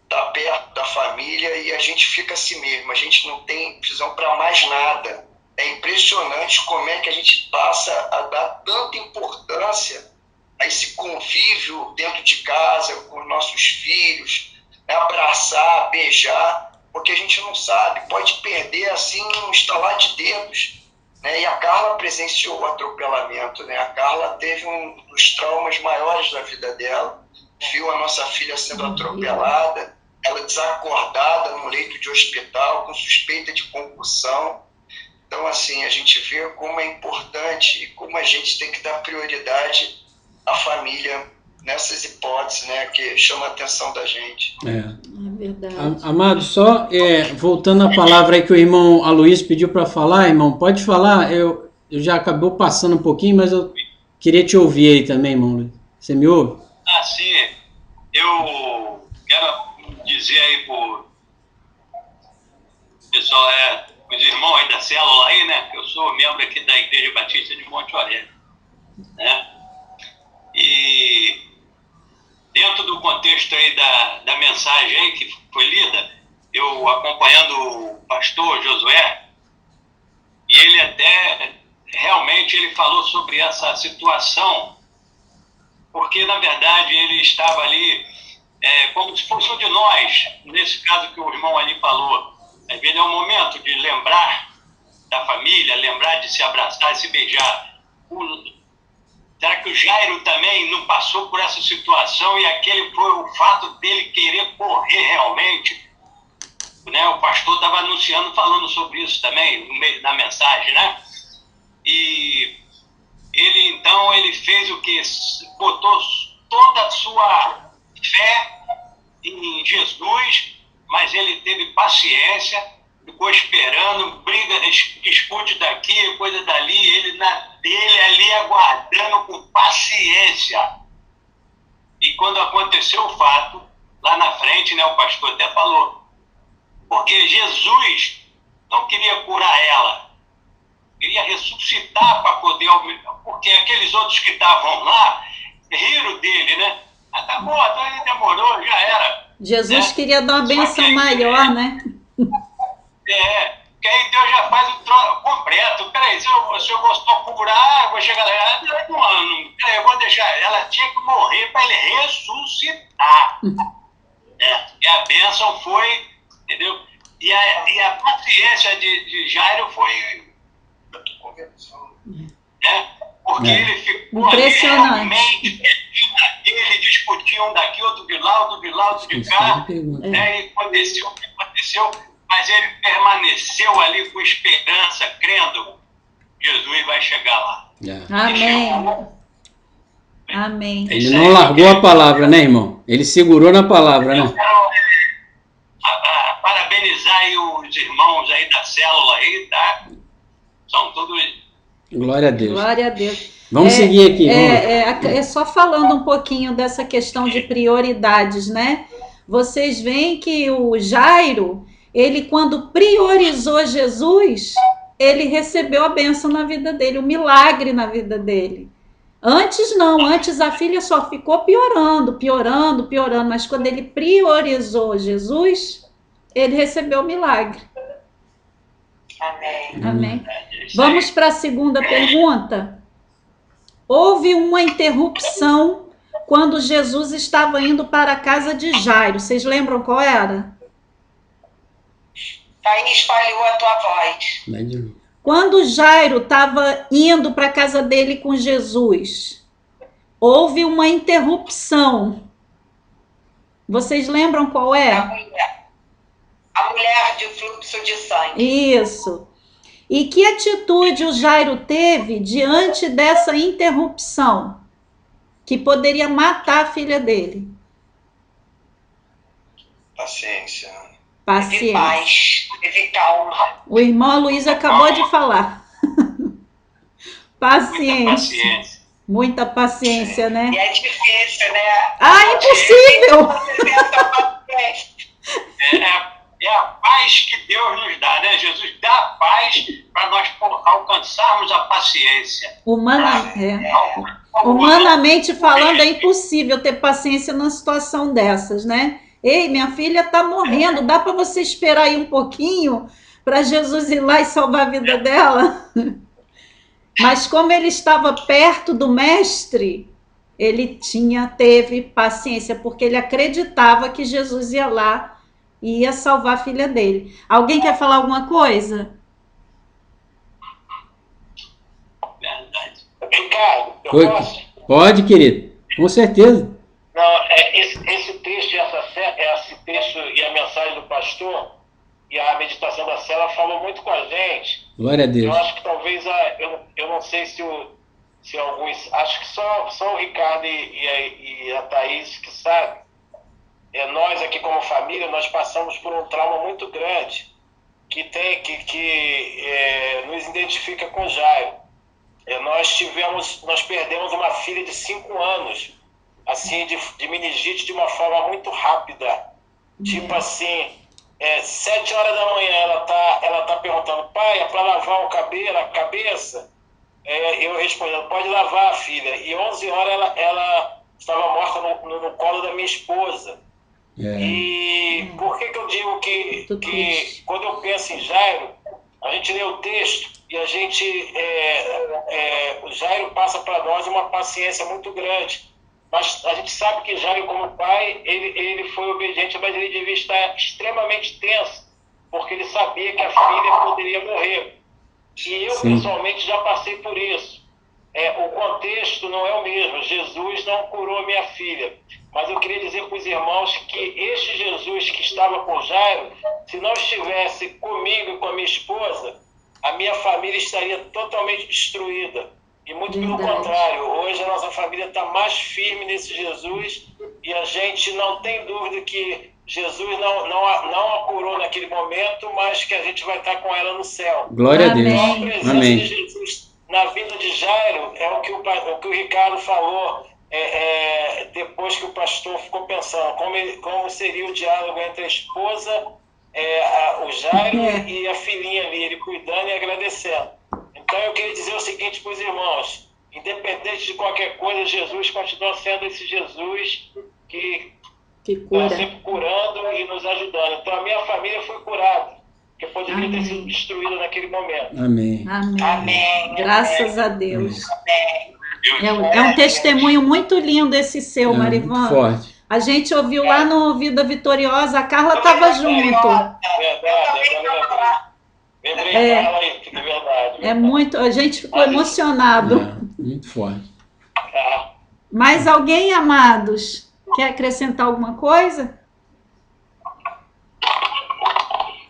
Estar perto da família, e a gente fica assim mesmo, a gente não tem visão para mais nada. É impressionante como é que a gente passa a dar tanta importância a esse convívio dentro de casa, com os nossos filhos, né? Abraçar, beijar, porque a gente não sabe, pode perder assim um estalar de dedos, né? E a Carla presenciou o atropelamento, né? A Carla teve um dos traumas maiores da vida dela, viu a nossa filha sendo atropelada, ela desacordada no leito de hospital, com suspeita de concussão. Então, assim, a gente vê como é importante e como a gente tem que dar prioridade à família nessas hipóteses, né, que chama a atenção da gente. É verdade. Amado, só voltando à palavra aí que o irmão Aloysio pediu para falar, irmão, pode falar? Eu já acabou passando um pouquinho, mas eu queria te ouvir aí também, irmão. Você me ouve? Ah, sim. Eu quero dizer aí pro pessoal, os irmãos aí da célula aí, né? Eu sou membro aqui da Igreja Batista de Monte Aurélio, né? E dentro do contexto aí da mensagem aí que foi lida, eu acompanhando o pastor Josué, e ele até realmente ele falou sobre essa situação, porque na verdade ele estava ali como se fosse um de nós, nesse caso que o irmão ali falou. Às vezes é um momento de lembrar da família, lembrar de se abraçar e se beijar. Será que o Jairo também não passou por essa situação e aquele foi o fato dele querer correr realmente? Né? O pastor estava anunciando, falando sobre isso também, no meio da mensagem, né? E ele, então, ele fez o que? Botou toda a sua fé em Jesus, mas ele teve paciência, ficou esperando, briga, discute daqui, coisa dali, ele na dele ali aguardando com paciência. E quando aconteceu o fato, lá na frente, né, o pastor até falou, porque Jesus não queria curar ela, queria ressuscitar para poder, porque aqueles outros que estavam lá riram dele, né? Ah, tá bom, então ele demorou, já era. Jesus, né? Queria dar uma bênção aí, maior, né? Que aí Deus já faz o troço completo. Peraí, se eu gostou curar, eu vou chegar lá, não, peraí, eu vou deixar. Ela tinha que morrer para ele ressuscitar. E a bênção foi, entendeu? E a paciência de Jairo foi. Porque ele ficou ali realmente, ele discutia um daqui, outro de lá, outro de lá, outro de cá, né? E aconteceu o que aconteceu, mas ele permaneceu ali com esperança, crendo que Jesus vai chegar lá. Amém. Amém. Ele não largou a palavra, né, irmão? Ele segurou na palavra, né? Eu quero parabenizar aí os irmãos aí da célula aí, tá? São todos... Glória a Deus. Glória a Deus. Vamos seguir aqui. Só falando um pouquinho dessa questão de prioridades, né? Vocês veem que o Jairo, ele quando priorizou Jesus, ele recebeu a bênção na vida dele, o milagre na vida dele. Antes não, antes a filha só ficou piorando, mas quando ele priorizou Jesus, ele recebeu o milagre. Amém. Amém. É isso Vamos aí. para a segunda pergunta. Houve uma interrupção quando Jesus estava indo para a casa de Jairo. Vocês lembram qual era? Thaís, falhou a tua voz. Vai de novo. Quando Jairo estava indo para a casa dele com Jesus, houve uma interrupção. Vocês lembram qual A é? mulher. A mulher de fluxo de sangue. Isso. E que atitude o Jairo teve diante dessa interrupção, que poderia matar a filha dele? Paciência. Teve Paciência. paz, teve calma. O irmão Luiz acabou de falar. Muita Paciência. paciência. Muita paciência, né? E é difícil, né? Ah, impossível! Você tem essa paciência. É a paz que Deus nos dá, né? Jesus dá a paz para nós alcançarmos a paciência. Humanamente falando, é impossível ter paciência numa situação dessas, né? Ei, minha filha está morrendo, dá para você esperar aí um pouquinho para Jesus ir lá e salvar a vida dela? Mas como ele estava perto do mestre, ele teve paciência, porque ele acreditava que Jesus ia lá e ia salvar a filha dele. Alguém quer falar alguma coisa? Verdade. Ricardo, eu Oi. posso? Pode, querido. Com certeza. Não, esse texto, esse texto e a mensagem do pastor e a meditação da cela falou muito com a gente. Glória a Deus. Eu acho que talvez, eu não sei se alguns, acho que só o Ricardo e a Thaís que sabem. Nós aqui como família, nós passamos por um trauma muito grande que nos identifica com Jairo. Nós perdemos uma filha de 5 anos, assim, de meningite de uma forma muito rápida. Tipo assim, 7 horas da manhã ela tá perguntando, pai, é para lavar a cabeça? Eu respondendo, pode lavar, filha. E 11 horas ela estava morta no colo da minha esposa. E por que eu digo que quando eu penso em Jairo, a gente lê o texto e a gente, o Jairo passa para nós uma paciência muito grande. Mas a gente sabe que Jairo, como pai, ele foi obediente, mas ele devia estar extremamente tenso, porque ele sabia que a filha poderia morrer. E eu, pessoalmente, já passei por isso. O contexto não é o mesmo. Jesus não curou minha filha. Mas eu queria dizer para os irmãos que este Jesus que estava com Jairo, se não estivesse comigo e com a minha esposa, a minha família estaria totalmente destruída. E muito pelo contrário, hoje a nossa família está mais firme nesse Jesus e a gente não tem dúvida que Jesus não a curou naquele momento, mas que a gente vai estar com ela no céu. Glória a Deus. Então, a presença Amém. de Jesus na vida de Jairo é o que o Ricardo falou depois que o pastor ficou pensando como seria o diálogo entre a esposa, o Jairo e a filhinha ali, ele cuidando e agradecendo. Então eu queria dizer o seguinte para os irmãos: independente de qualquer coisa, Jesus continua sendo esse Jesus que está sempre curando e nos ajudando. Então a minha família foi curada, que poderia ter sido destruída naquele momento. Amém. Amém. Graças a Deus. Amém. É um testemunho muito lindo esse seu, Marivan. Muito forte. A gente ouviu lá no Vida Vitoriosa, a Carla estava junto. Verdade, lembrei dela aí, que é verdade. É muito, a gente ficou emocionado. Muito forte. Mais alguém, amados, quer acrescentar alguma coisa?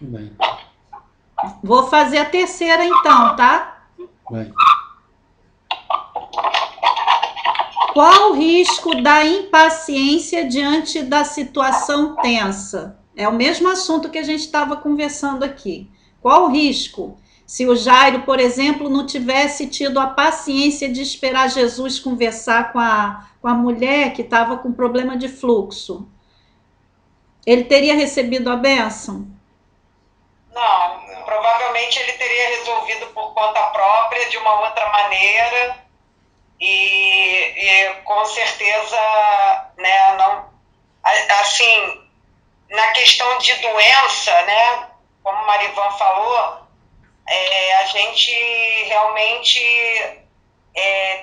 Vai. Vou fazer a terceira então, tá? Vai. Qual o risco da impaciência diante da situação tensa? É o mesmo assunto que a gente estava conversando aqui. Qual o risco? Se o Jairo, por exemplo, não tivesse tido a paciência de esperar Jesus conversar com a mulher que estava com problema de fluxo, ele teria recebido a bênção? Não, provavelmente ele teria resolvido por conta própria, de uma outra maneira, e com certeza, né, não, assim, na questão de doença, né, como o Marivan falou, a gente realmente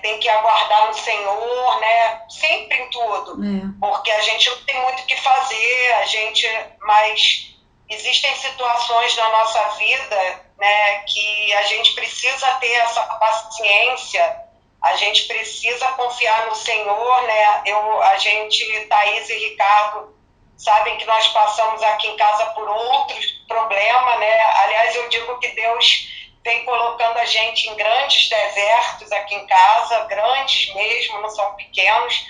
tem que aguardar no Senhor, né? Sempre em tudo, porque a gente não tem muito o que fazer, mas existem situações na nossa vida, né, que a gente precisa ter essa paciência, a gente precisa confiar no Senhor, né? A gente, Thaís e Ricardo, sabem que nós passamos aqui em casa por outros problemas, né? Aliás, eu digo que Deus vem colocando a gente em grandes desertos aqui em casa, grandes mesmo, não são pequenos.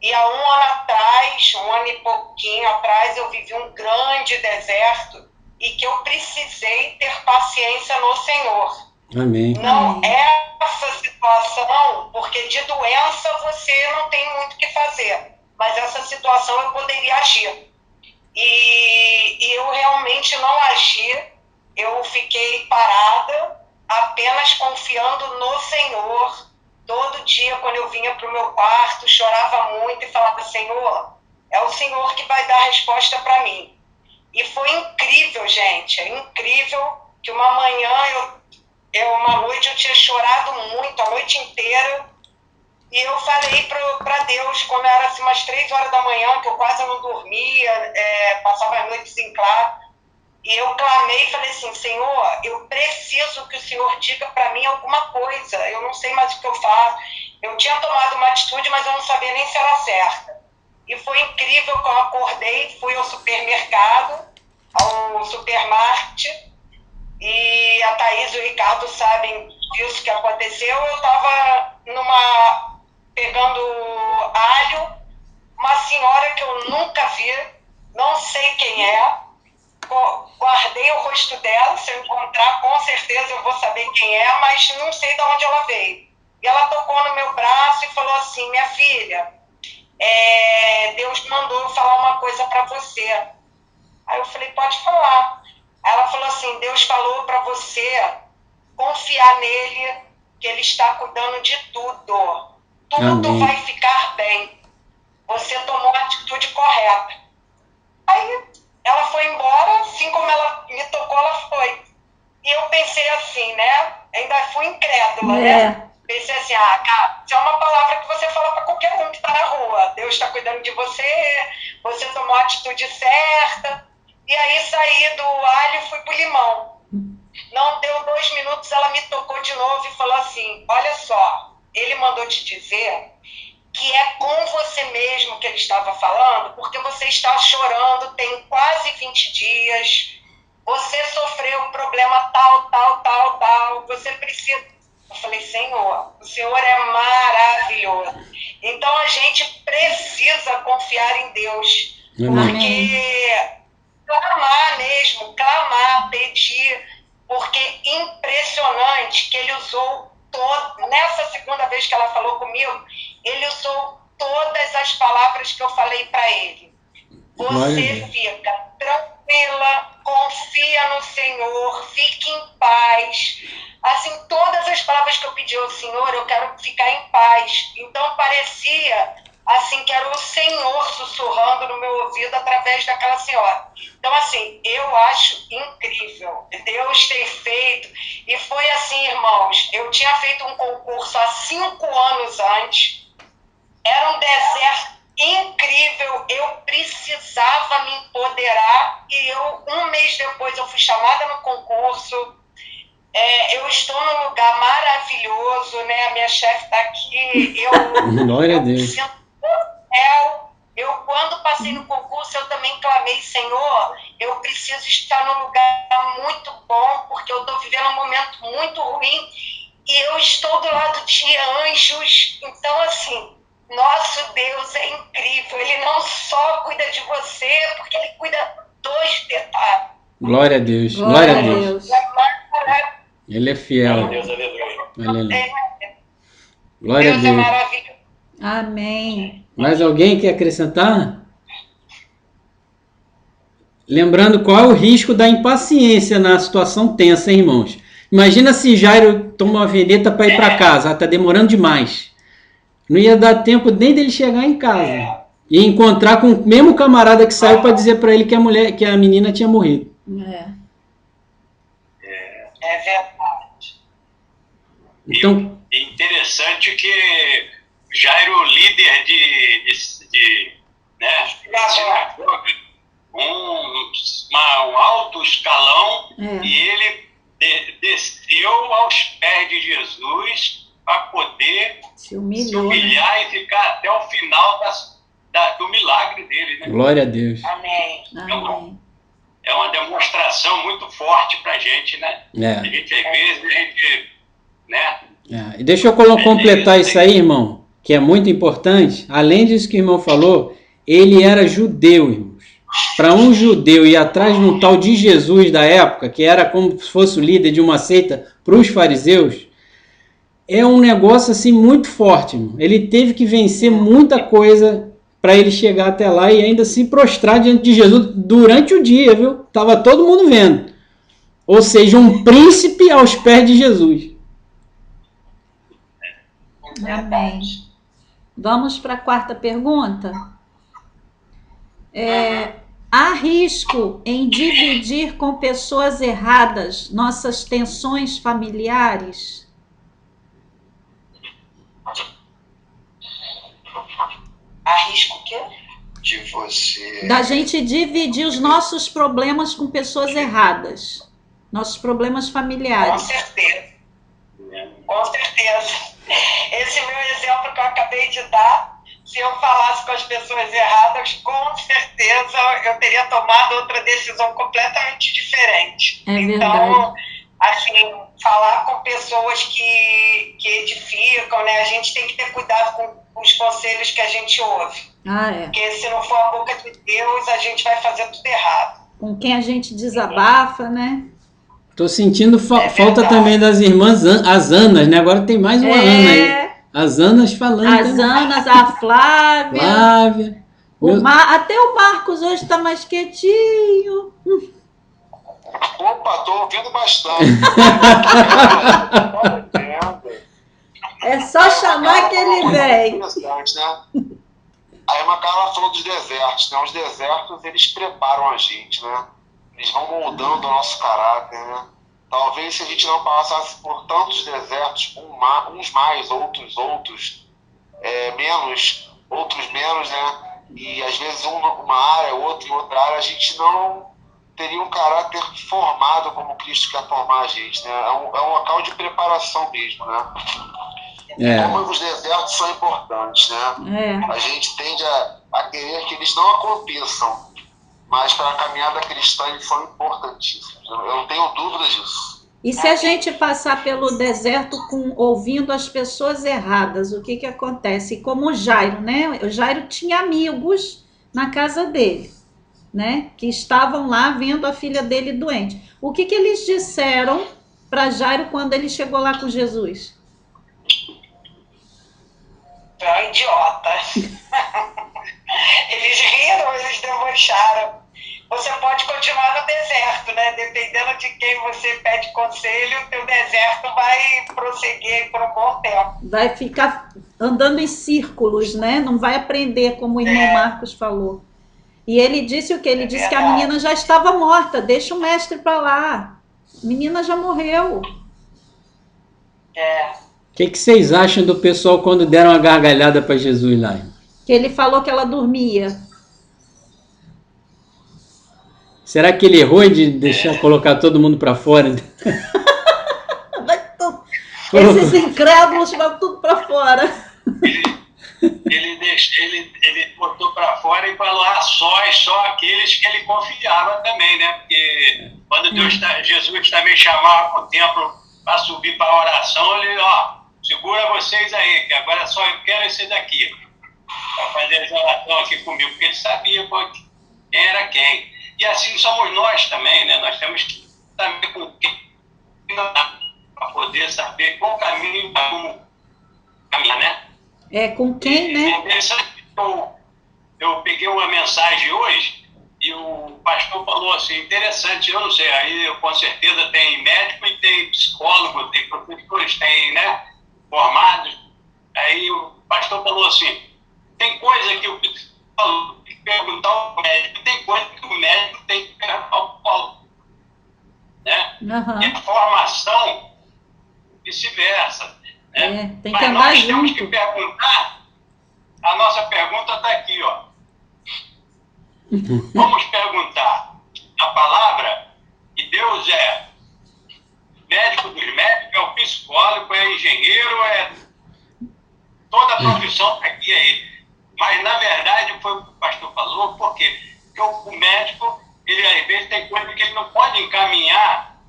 E há um ano atrás, um ano e pouquinho atrás, eu vivi um grande deserto e que eu precisei ter paciência no Senhor. Amém. Não é essa situação, porque de doença você não tem muito o que fazer, mas essa situação eu poderia agir. E eu realmente não agi. Eu fiquei parada, apenas confiando no Senhor. Todo dia, quando eu vinha para o meu quarto, chorava muito e falava: Senhor, é o Senhor que vai dar a resposta para mim. E foi incrível, gente, é incrível que uma manhã, uma noite eu tinha chorado muito, a noite inteira, e eu falei para Deus, quando era assim, umas 3 horas da manhã, que eu quase não dormia, passava as noites em claro, e eu clamei e falei assim: Senhor, eu preciso que o Senhor diga para mim alguma coisa, eu não sei mais o que eu faço. Eu tinha tomado uma atitude, mas eu não sabia nem se era certa. E foi incrível que eu acordei, fui ao supermercado, ao supermarket, e a Thaís e o Ricardo sabem disso que aconteceu. Eu estava pegando alho, uma senhora que eu nunca vi, não sei quem é, guardei o rosto dela, se eu encontrar com certeza eu vou saber quem é, mas não sei de onde ela veio. E ela tocou no meu braço e falou assim: minha filha, Deus mandou eu falar uma coisa para você. Aí eu falei: pode falar. Aí ela falou assim: Deus falou para você confiar nele, que ele está cuidando de tudo. Tudo Amém. vai ficar bem. Você tomou a atitude correta. Aí ela foi embora, assim como ela me tocou, ela foi. E eu pensei assim, né? Ainda fui incrédula, né? Pensei assim: cara, isso é uma palavra que você fala para qualquer um que está na rua. Deus está cuidando de você, você tomou a atitude certa. E aí saí do alho e fui pro limão. Não deu 2 minutos, ela me tocou de novo e falou assim: olha só, ele mandou te dizer que é com você mesmo que ele estava falando, porque você está chorando, tem quase 20 dias, você sofreu um problema tal, você precisa... Eu falei: Senhor, o Senhor é maravilhoso. Então a gente precisa confiar em Deus, porque clamar mesmo, pedir, porque impressionante que ele usou nessa segunda vez que ela falou comigo, ele usou todas as palavras que eu falei para ele. Você fica tranquila, confia no Senhor, fique em paz. Assim, todas as palavras que eu pedi ao Senhor, eu quero ficar em paz. Então parecia assim que era o Senhor sussurrando no meu ouvido através daquela senhora. Então, assim, eu acho incrível Deus ter feito. E foi assim, irmãos, eu tinha feito um concurso há 5 anos antes, era um deserto incrível, eu precisava me empoderar, e um mês depois eu fui chamada no concurso. Eu estou num lugar maravilhoso, né? A minha chefe está aqui, Glória a Deus. Eu, quando passei no concurso, eu também clamei: Senhor, eu preciso estar num lugar muito bom, porque eu estou vivendo um momento muito ruim, e eu estou do lado de anjos. Então, assim, nosso Deus é incrível. Ele não só cuida de você, porque ele cuida dos detalhes. Glória a Deus. Glória a Deus. Ele é fiel. Deus, aleluia. Glória a Deus. Deus é maravilhoso. Amém. Mais alguém quer acrescentar? Lembrando qual é o risco da impaciência na situação tensa, hein, irmãos? Imagina se Jairo toma uma veneta para ir para casa, está demorando demais. Não ia dar tempo nem dele chegar em casa e encontrar com o mesmo camarada que saiu para dizer para ele que a menina tinha morrido. É verdade. Então, E interessante que Jairo, líder né, sinagoga, um alto escalão, e ele desceu aos pés de Jesus para poder se humilhar e ficar até o final do milagre dele. Né? Glória a Deus. Amém. É uma demonstração muito forte para a gente, né? A gente, às vezes, né? E deixa eu completar isso aí, irmão, que é muito importante. Além disso que o irmão falou, ele era judeu, irmãos. Para um judeu ir atrás de um tal de Jesus da época, que era como se fosse o líder de uma seita para os fariseus, é um negócio assim muito forte, irmão. Ele teve que vencer muita coisa para ele chegar até lá e ainda se prostrar diante de Jesus durante o dia, viu? Tava todo mundo vendo. Ou seja, um príncipe aos pés de Jesus. Amém. Vamos para a quarta pergunta. Há risco em dividir com pessoas erradas nossas tensões familiares? Há risco o quê? De você... Da gente dividir os nossos problemas com pessoas erradas. Nossos problemas familiares. Com certeza. Com certeza. Esse meu exemplo que eu acabei de dar, se eu falasse com as pessoas erradas, com certeza eu teria tomado outra decisão completamente diferente. É verdade. Então, assim, falar com pessoas que edificam, né? A gente tem que ter cuidado com os conselhos que a gente ouve. Porque se não for a boca de Deus, a gente vai fazer tudo errado. Com quem a gente desabafa, né? Tô sentindo falta também das irmãs, as Anas, né? Agora tem mais uma Ana aí. As Anas falando. As Anas, a Flávia. Até o Marcos hoje está mais quietinho. Opa, tô ouvindo bastante. É só chamar que ele vem. Interessante, né? A irmã Carla falou dos desertos, né? Os desertos, eles preparam a gente, né? Eles vão moldando o nosso caráter, né? Talvez se a gente não passasse por tantos desertos, uns mais, outros menos, outros menos, né? E às vezes uma área, outra em outra área, a gente não teria um caráter formado como Cristo quer formar a gente, né? É um local de preparação mesmo, né? Como os desertos são importantes, né? A gente tende a querer que eles não aconteçam, mas para a caminhada cristã eles são importantíssimos. Eu não tenho dúvida disso. E se a gente passar pelo deserto ouvindo as pessoas erradas, o que acontece? Como o Jairo, né? O Jairo tinha amigos na casa dele, né? Que estavam lá vendo a filha dele doente. O que eles disseram para Jairo quando ele chegou lá com Jesus? Tu é um idiota. Eles riram, eles debocharam. Você pode continuar no deserto, né? Dependendo de quem você pede conselho, o teu deserto vai prosseguir por um bom tempo. Vai ficar andando em círculos, né? Não vai aprender, como o irmão Marcos falou. E ele disse o quê? Ele disse que a menina já estava morta. Deixa o mestre para lá. A menina já morreu. O que vocês acham do pessoal quando deram uma gargalhada para Jesus lá? Que ele falou que ela dormia. Será que ele errou de colocar todo mundo para fora? Esses incrédulos vão tudo para fora. Ele botou para fora e falou só aqueles que ele confiava também, né? Porque quando Jesus também chamava para o templo para subir para a oração, ele, segura vocês aí, que agora só eu quero esse daqui, para fazer a oração aqui comigo, porque ele sabia quem era quem. E assim somos nós também, né? Nós temos que saber com quem para poder saber qual caminho para caminhar, né? Com quem, né? Eu peguei uma mensagem hoje e o pastor falou assim, interessante, eu não sei, aí com certeza tem médico e tem psicólogo, tem professores, tem, né, formados. Aí o pastor falou assim, tem coisa que o psicólogo tem que perguntar ao médico, tem coisa que o médico tem que perguntar ao psicólogo, né? E a formação vice-versa. Né? Tem que Mas andar nós temos junto. que perguntar, a nossa pergunta está aqui, ó. Vamos perguntar a palavra, que Deus é médico dos médicos, é o psicólogo, é engenheiro, é toda a profissão está aqui aí. Mas, na verdade, foi o que o pastor falou, por quê? Porque o médico, ele às vezes tem coisa que ele não pode encaminhar,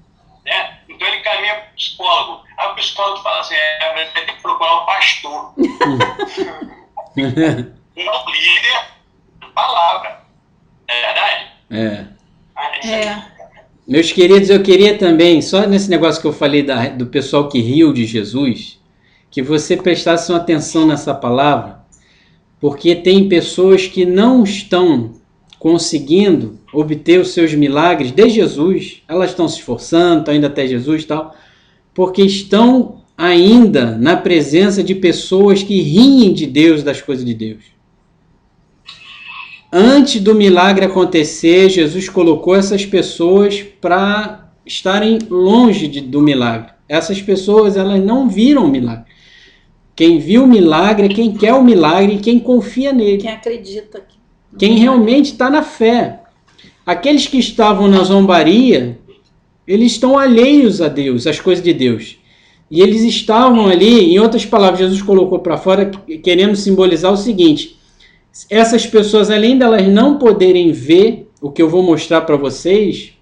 né? Então ele encaminha para o psicólogo. Aí o psicólogo fala assim, você tem que procurar o pastor. Um líder de palavra. É verdade? Meus queridos, eu queria também, só nesse negócio que eu falei do pessoal que riu de Jesus, que você prestasse uma atenção nessa palavra, porque tem pessoas que não estão conseguindo obter os seus milagres de Jesus, elas estão se esforçando, estão indo até Jesus e tal, porque estão ainda na presença de pessoas que riem de Deus, das coisas de Deus. Antes do milagre acontecer, Jesus colocou essas pessoas para estarem longe do milagre. Essas pessoas, elas não viram o milagre. Quem viu o milagre é quem quer o milagre e quem confia nele. Quem acredita. Quem realmente está na fé. Aqueles que estavam na zombaria, eles estão alheios a Deus, às coisas de Deus. E eles estavam ali, em outras palavras, Jesus colocou para fora, querendo simbolizar o seguinte: essas pessoas, além delas não poderem ver o que eu vou mostrar para vocês,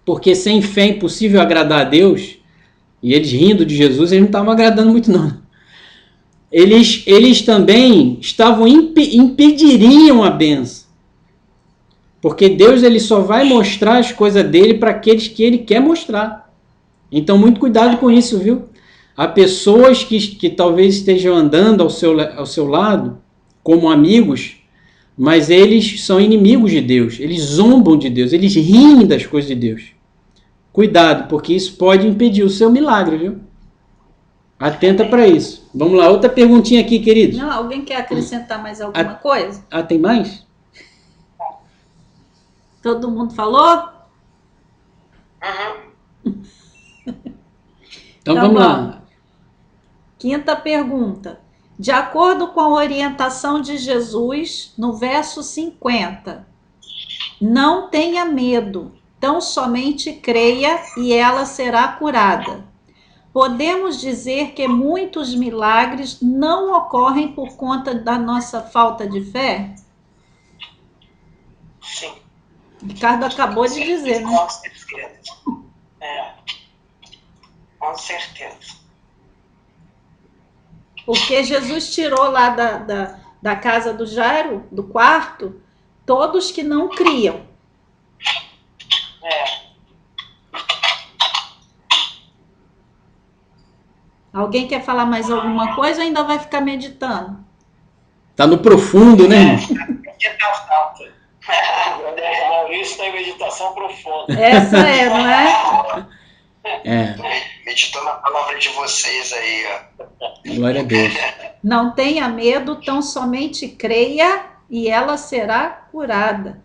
porque sem fé é impossível agradar a Deus, e eles rindo de Jesus, eles não estavam agradando muito não. Eles também impediriam a bênção. Porque Deus ele só vai mostrar as coisas dele para aqueles que ele quer mostrar. Então, muito cuidado com isso, viu? Há pessoas que talvez estejam andando ao seu lado, como amigos, mas eles são inimigos de Deus. Eles zombam de Deus, eles riem das coisas de Deus. Cuidado, porque isso pode impedir o seu milagre, viu? Atenta para isso. Vamos lá, outra perguntinha aqui, queridos. Não, alguém quer acrescentar mais alguma coisa? Tem mais? Todo mundo falou? Então vamos lá. Quinta pergunta. De acordo com a orientação de Jesus, no verso 50, não tenha medo, tão somente creia e ela será curada. Podemos dizer que muitos milagres não ocorrem por conta da nossa falta de fé? Sim. Ricardo acabou de dizer, né? Com certeza. Com certeza. Porque Jesus tirou lá da casa do Jairo, do quarto, todos que não criam. Alguém quer falar mais alguma coisa ou ainda vai ficar meditando? Tá no profundo, né? Meditação. Maurício está em meditação profunda. Essa não é? Meditando a palavra de vocês aí, ó. Glória a Deus. Não tenha medo, tão somente creia e ela será curada.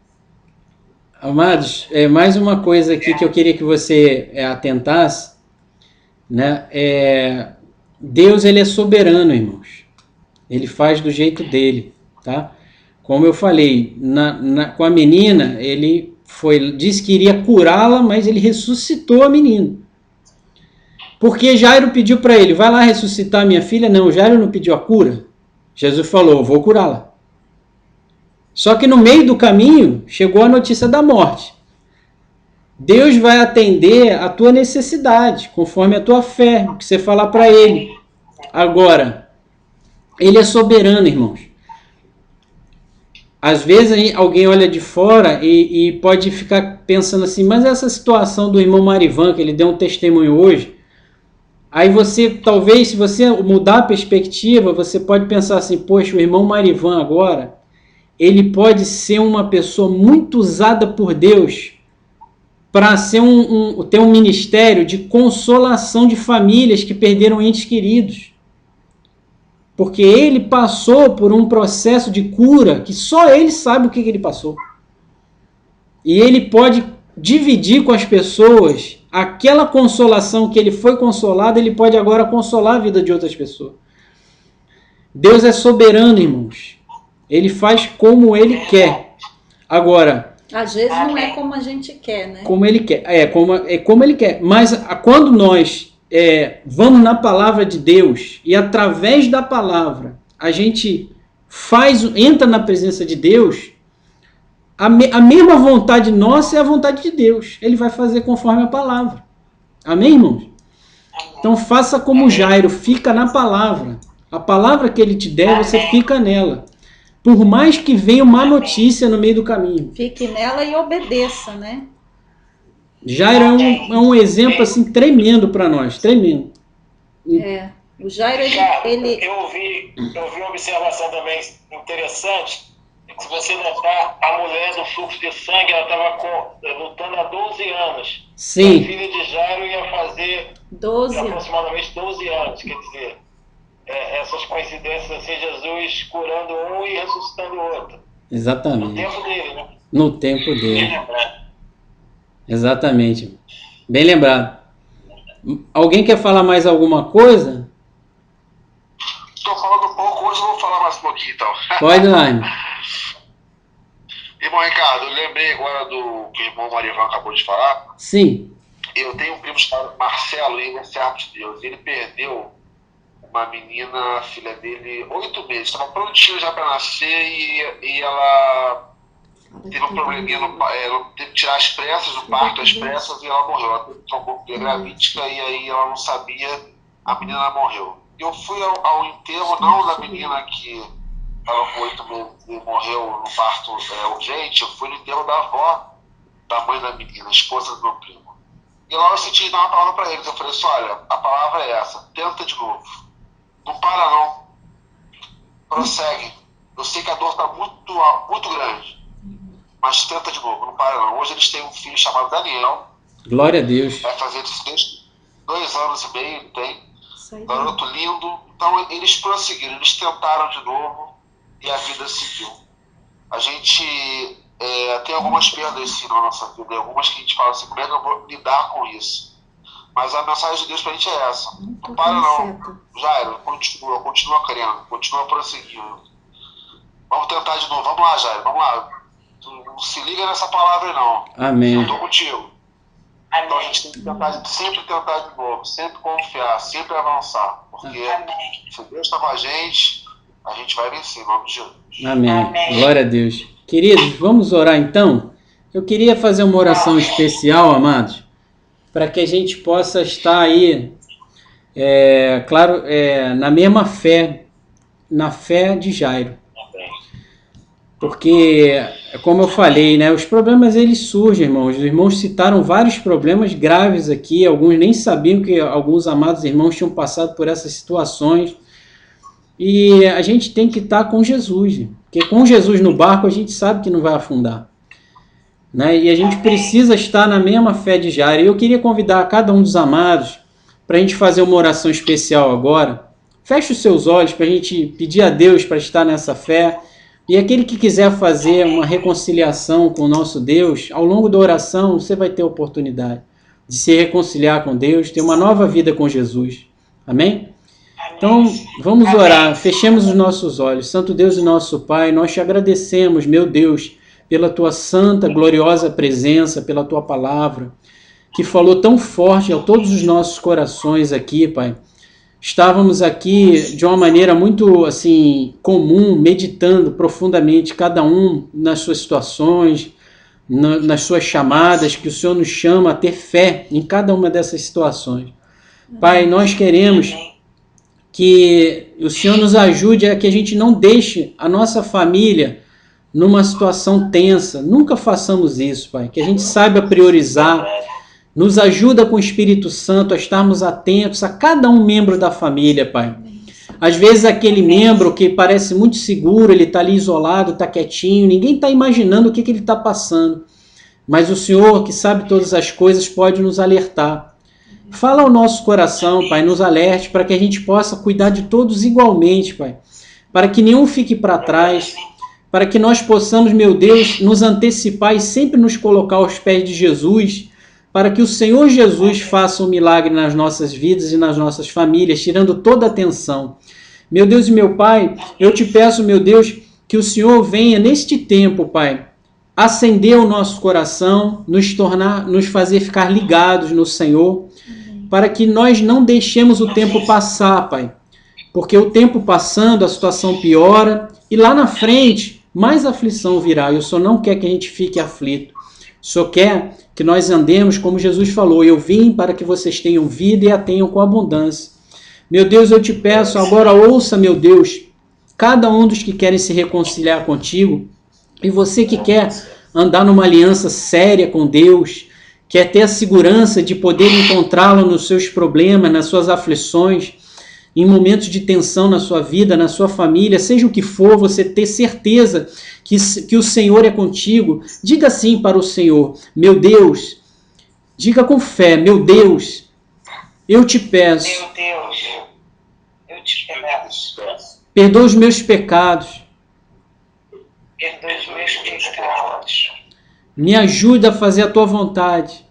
Amados, mais uma coisa aqui que eu queria que você atentasse, né? Deus, ele é soberano, irmãos. Ele faz do jeito dele, tá? Como eu falei, com a menina, ele disse que iria curá-la, mas ele ressuscitou a menina. Porque Jairo pediu para ele, vai lá ressuscitar minha filha? Não, Jairo não pediu a cura. Jesus falou, vou curá-la. Só que no meio do caminho, chegou a notícia da morte. Deus vai atender a tua necessidade, conforme a tua fé, o que você falar para ele. Agora, ele é soberano, irmãos. Às vezes alguém olha de fora e pode ficar pensando assim, mas essa situação do irmão Marivan, que ele deu um testemunho hoje, aí você, talvez, se você mudar a perspectiva, você pode pensar assim, poxa, o irmão Marivan agora, ele pode ser uma pessoa muito usada por Deus para ser ter um ministério de consolação de famílias que perderam entes queridos. Porque ele passou por um processo de cura que só ele sabe o que ele passou. E ele pode dividir com as pessoas aquela consolação que ele foi consolado, ele pode agora consolar a vida de outras pessoas. Deus é soberano, irmãos. Ele faz como ele quer. Agora, às vezes não é como a gente quer, né? Como ele quer. Como ele quer. Mas quando nós vamos na palavra de Deus e através da palavra a gente entra na presença de Deus, a mesma vontade nossa é a vontade de Deus. Ele vai fazer conforme a palavra. Amém, irmãos? Então faça como Jairo, fica na palavra. A palavra que ele te der, você fica nela. Por mais que venha uma notícia no meio do caminho. Fique nela e obedeça, né? Jairo é um exemplo assim tremendo para nós, tremendo. O Jairo, ele... Eu ouvi uma observação também interessante. Se você notar, a mulher do fluxo de sangue, ela estava lutando há 12 anos. Sim. A filha de Jairo ia fazer aproximadamente 12 anos. Quer dizer, essas coincidências assim, Jesus curando um e ressuscitando o outro. Exatamente. No tempo dele, né? No tempo dele. Exatamente. Bem lembrado. Alguém quer falar mais alguma coisa? Estou falando pouco, hoje eu vou falar mais um pouquinho então. Pode lá, irmão. Irmão Ricardo, eu lembrei agora do que o irmão Marivan acabou de falar. Sim. Eu tenho um primo chamado Marcelo, e ele é servo de Deus. Ele perdeu uma menina, a filha dele, 8 meses. Estava prontinha já para nascer e ela teve um probleminha, ela teve que tirar as pressas, o parto, as pressas, e ela morreu. Ela teve trombose gravídica e aí ela não sabia, a menina morreu. Eu fui ao enterro, não da menina que ela com 8 meses e morreu no parto urgente, eu fui no enterro da avó, da mãe da menina, esposa do meu primo. E lá eu senti dar uma palavra para eles. Eu falei assim, olha, a palavra é essa, tenta de novo. Não para não. Prossegue. Eu sei que a dor está muito grande, mas tenta de novo, não para não. Hoje eles têm um filho chamado Daniel. Glória a Deus. Vai fazer 2 anos e meio, tem. Garoto lindo. Então eles prosseguiram, eles tentaram de novo e a vida seguiu. A gente tem algumas perdas sim na nossa vida, algumas que a gente fala assim, como é que eu vou lidar com isso? Mas a mensagem de Deus pra gente é essa. Não para não. Jairo, continua querendo, continua prosseguindo. Vamos tentar de novo. Vamos lá, Jairo, vamos lá. Não se liga nessa palavra não. Amém. Eu tô contigo. Então a gente tem que sempre tentar de novo, sempre confiar, sempre avançar. Porque se Deus está com a gente vai vencer, em nome de Jesus. Amém. Glória a Deus. Queridos, vamos orar então? Eu queria fazer uma oração especial, amados, para que a gente possa estar aí, na mesma fé, na fé de Jairo. Porque, como eu falei, né, os problemas eles surgem, irmãos. Os irmãos citaram vários problemas graves aqui, alguns nem sabiam que alguns amados irmãos tinham passado por essas situações. E a gente tem que estar com Jesus, porque com Jesus no barco a gente sabe que não vai afundar, né? E a gente precisa estar na mesma fé de Jairo. E eu queria convidar cada um dos amados para a gente fazer uma oração especial agora. Feche os seus olhos para a gente pedir a Deus para estar nessa fé. E aquele que quiser fazer uma reconciliação com o nosso Deus, ao longo da oração você vai ter a oportunidade de se reconciliar com Deus, ter uma nova vida com Jesus. Amém? Então, vamos orar, fechemos os nossos olhos. Santo Deus e nosso Pai, nós te agradecemos, meu Deus, pela tua santa, gloriosa presença, pela tua palavra, que falou tão forte a todos os nossos corações aqui, Pai. Estávamos aqui de uma maneira muito assim comum, meditando profundamente, cada um nas suas situações, nas suas chamadas, que o Senhor nos chama a ter fé em cada uma dessas situações. Pai, nós queremos que o Senhor nos ajude a que a gente não deixe a nossa família numa situação tensa. Nunca façamos isso, Pai. Que a gente saiba priorizar. Nos ajuda com o Espírito Santo a estarmos atentos a cada um membro da família, Pai. Às vezes aquele membro que parece muito seguro, ele está ali isolado, está quietinho, ninguém está imaginando o que ele está passando. Mas o Senhor, que sabe todas as coisas, pode nos alertar. Fala ao nosso coração, Pai, nos alerte para que a gente possa cuidar de todos igualmente, Pai. Para que nenhum fique para trás, para que nós possamos, meu Deus, nos antecipar e sempre nos colocar aos pés de Jesus, para que o Senhor Jesus faça um milagre nas nossas vidas e nas nossas famílias, tirando toda a tensão. Meu Deus e meu Pai, eu te peço, meu Deus, que o Senhor venha neste tempo, Pai, acender o nosso coração, nos fazer ficar ligados no Senhor, para que nós não deixemos o tempo passar, Pai, porque o tempo passando, a situação piora, e lá na frente, mais aflição virá, e o Senhor não quer que a gente fique aflito. O Senhor quer que nós andemos como Jesus falou, eu vim para que vocês tenham vida e a tenham com abundância. Meu Deus, eu te peço, agora ouça, meu Deus, cada um dos que querem se reconciliar contigo, e você que quer andar numa aliança séria com Deus, quer ter a segurança de poder encontrá-lo nos seus problemas, nas suas aflições, em momentos de tensão na sua vida, na sua família, seja o que for, você ter certeza que o Senhor é contigo. Diga assim para o Senhor, meu Deus, diga com fé, meu Deus, eu te peço, Meu Deus, eu te peço, perdoa os meus pecados, perdoa os meus pecados, me ajuda a fazer a tua vontade.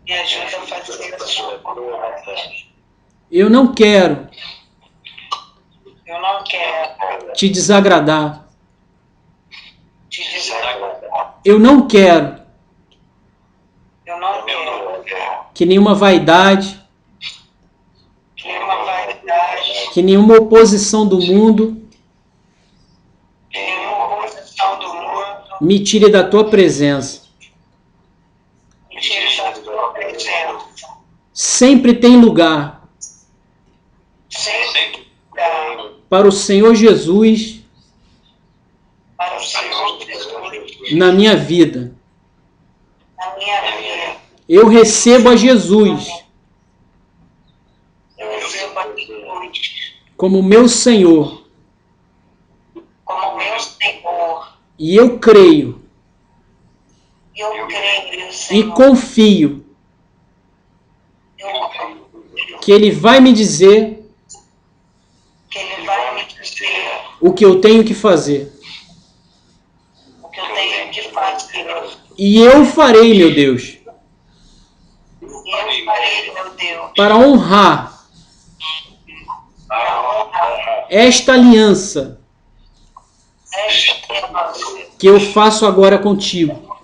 me ajuda a fazer a sua vontade. Eu não quero Eu não quero te desagradar. te desagradar. Eu não quero Eu não quero que nenhuma vaidade, nenhuma vaidade, que nenhuma oposição do mundo nenhuma oposição do mundo me tire da tua presença. me tire da tua presença. Sempre tem lugar Sempre dá para o Senhor Jesus para o Senhor Jesus na minha vida. na minha vida. Eu recebo a Jesus Eu recebo a Jesus como meu Senhor como meu Senhor. e eu creio Eu creio, e Senhor. confio Eu confio que Ele vai me dizer que Ele vai me dizer o que eu tenho que fazer. o que eu tenho que fazer. E eu farei, meu Deus, E eu farei, meu Deus, para honrar para honrar esta aliança esta aliança que eu faço agora contigo.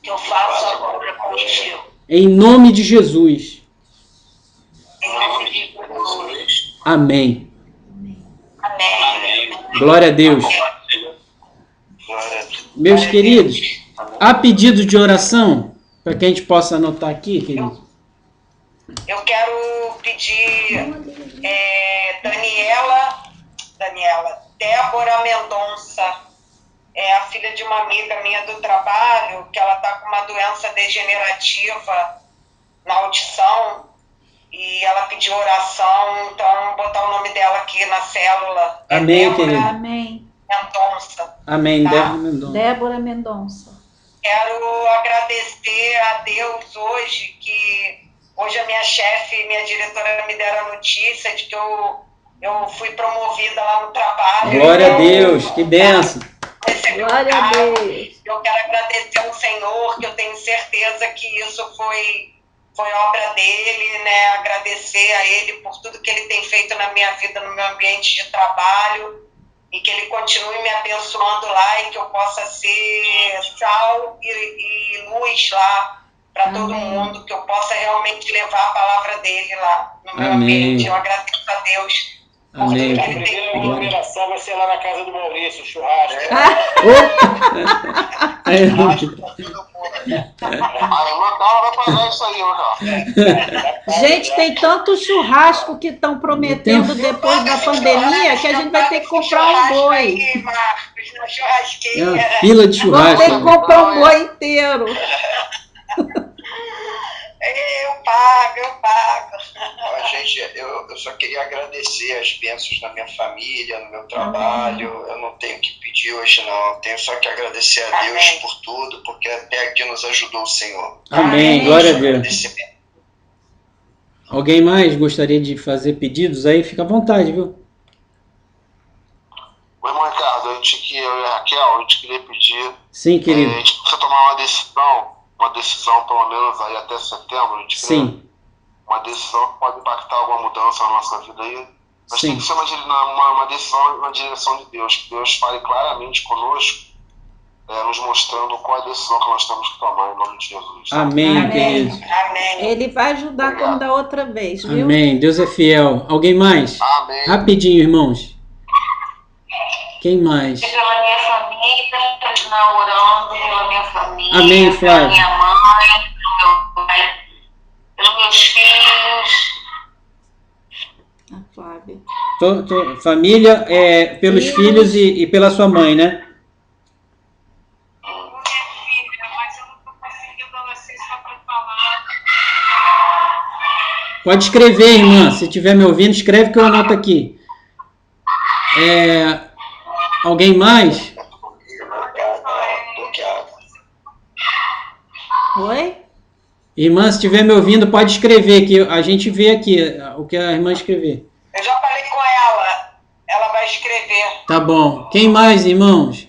que eu faço agora contigo. Em nome de Jesus. Em nome de Jesus. Amém. Amém. Glória a Deus. Meus queridos, há pedido de oração para que a gente possa anotar aqui, querido? Eu quero pedir Débora Mendonça, a filha de uma amiga minha do trabalho, que ela está com uma doença degenerativa na audição, e ela pediu oração, então botar o nome dela aqui na célula. Amém, Débora querido. Amém. Mendonça. Amém. Tá. Débora Mendonça. Débora Mendonça. Quero agradecer a Deus hoje, que hoje a minha chefe, minha diretora me deram a notícia de que eu fui promovida lá no trabalho. Glória a Deus. Que benção. Recebi um Glória a cargo. Deus. Eu quero agradecer ao Senhor, que eu tenho certeza que isso foi obra dele, né? Agradecer a ele por tudo que ele tem feito na minha vida, no meu ambiente de trabalho, e que ele continue me abençoando lá e que eu possa ser sal e luz lá para todo Amém. mundo, que eu possa realmente levar a palavra dele lá no meu Amém. ambiente. Eu agradeço a Deus. por Amém. tudo A que ele tem primeira feito. aglomeração vai ser lá na casa do Maurício, churrasco. Opa! A irmã Carla vai pagar isso aí, irmã Carla. Gente, tem tanto churrasco que estão prometendo depois da pandemia que a gente vai ter que comprar um boi. Aí, Marcos, na É uma churrasqueira. fila de Vamos ter churrasco. que comprar um boi inteiro. Eu pago. Ó, gente, eu só queria agradecer as bênçãos na minha família, no meu trabalho. Eu não tenho que pedir hoje, não. Eu tenho só que agradecer a Deus Amém. por tudo, porque até aqui nos ajudou o Senhor. Amém. Glória a Deus. Agradecimento. Alguém mais gostaria de fazer pedidos aí? Fica à vontade, viu? Ô, irmão Ricardo, gente queria pedir. Sim, querido. A gente precisa tomar uma decisão pelo menos aí até setembro. A gente Sim. Uma decisão que pode impactar alguma mudança na nossa vida aí. Mas Sim. tem que ser uma decisão na direção de Deus. Que Deus fale claramente conosco, nos mostrando qual é a decisão que nós temos que tomar em nome de Jesus. Amém, Amém. querido. Amém. Ele vai ajudar Obrigado. como da outra vez, viu? Amém. Deus é fiel. Alguém mais? Amém. Rapidinho, irmãos. Quem mais? Pela minha família, continuar orando pela minha família, Amém, pela Flávio. minha mãe, pelo meu pai, pelos meus filhos. A Flávia. Família, pelos filhos e pela sua mãe, né? Mas eu não estou conseguindo vocês só para falar. Pode escrever, irmã. Se estiver me ouvindo, escreve que eu anoto aqui. Alguém mais? Oi? Irmã, se estiver me ouvindo, pode escrever, que a gente vê aqui o que a irmã escrever. Eu já falei com ela. Ela vai escrever. Tá bom. Quem mais, irmãos?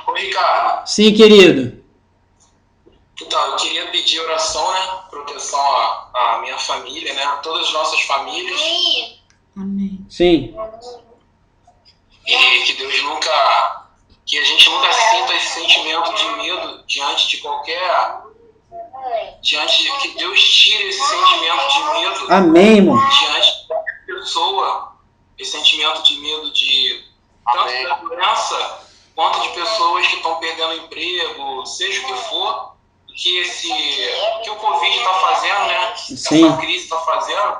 Ô, Ricardo, Sim, querido. então, eu queria pedir oração, né? Proteção à minha família, né? A todas as nossas famílias. Amém. Sim. E que Deus nunca... Que a gente nunca sinta esse sentimento de medo diante de qualquer... que Deus tire esse sentimento de medo Amém, irmão. diante de qualquer pessoa. Esse sentimento de medo de... Tanto Amém. da doença, quanto de pessoas que estão perdendo emprego, seja o que for, que o Covid está fazendo, né? Sim. Essa crise está fazendo.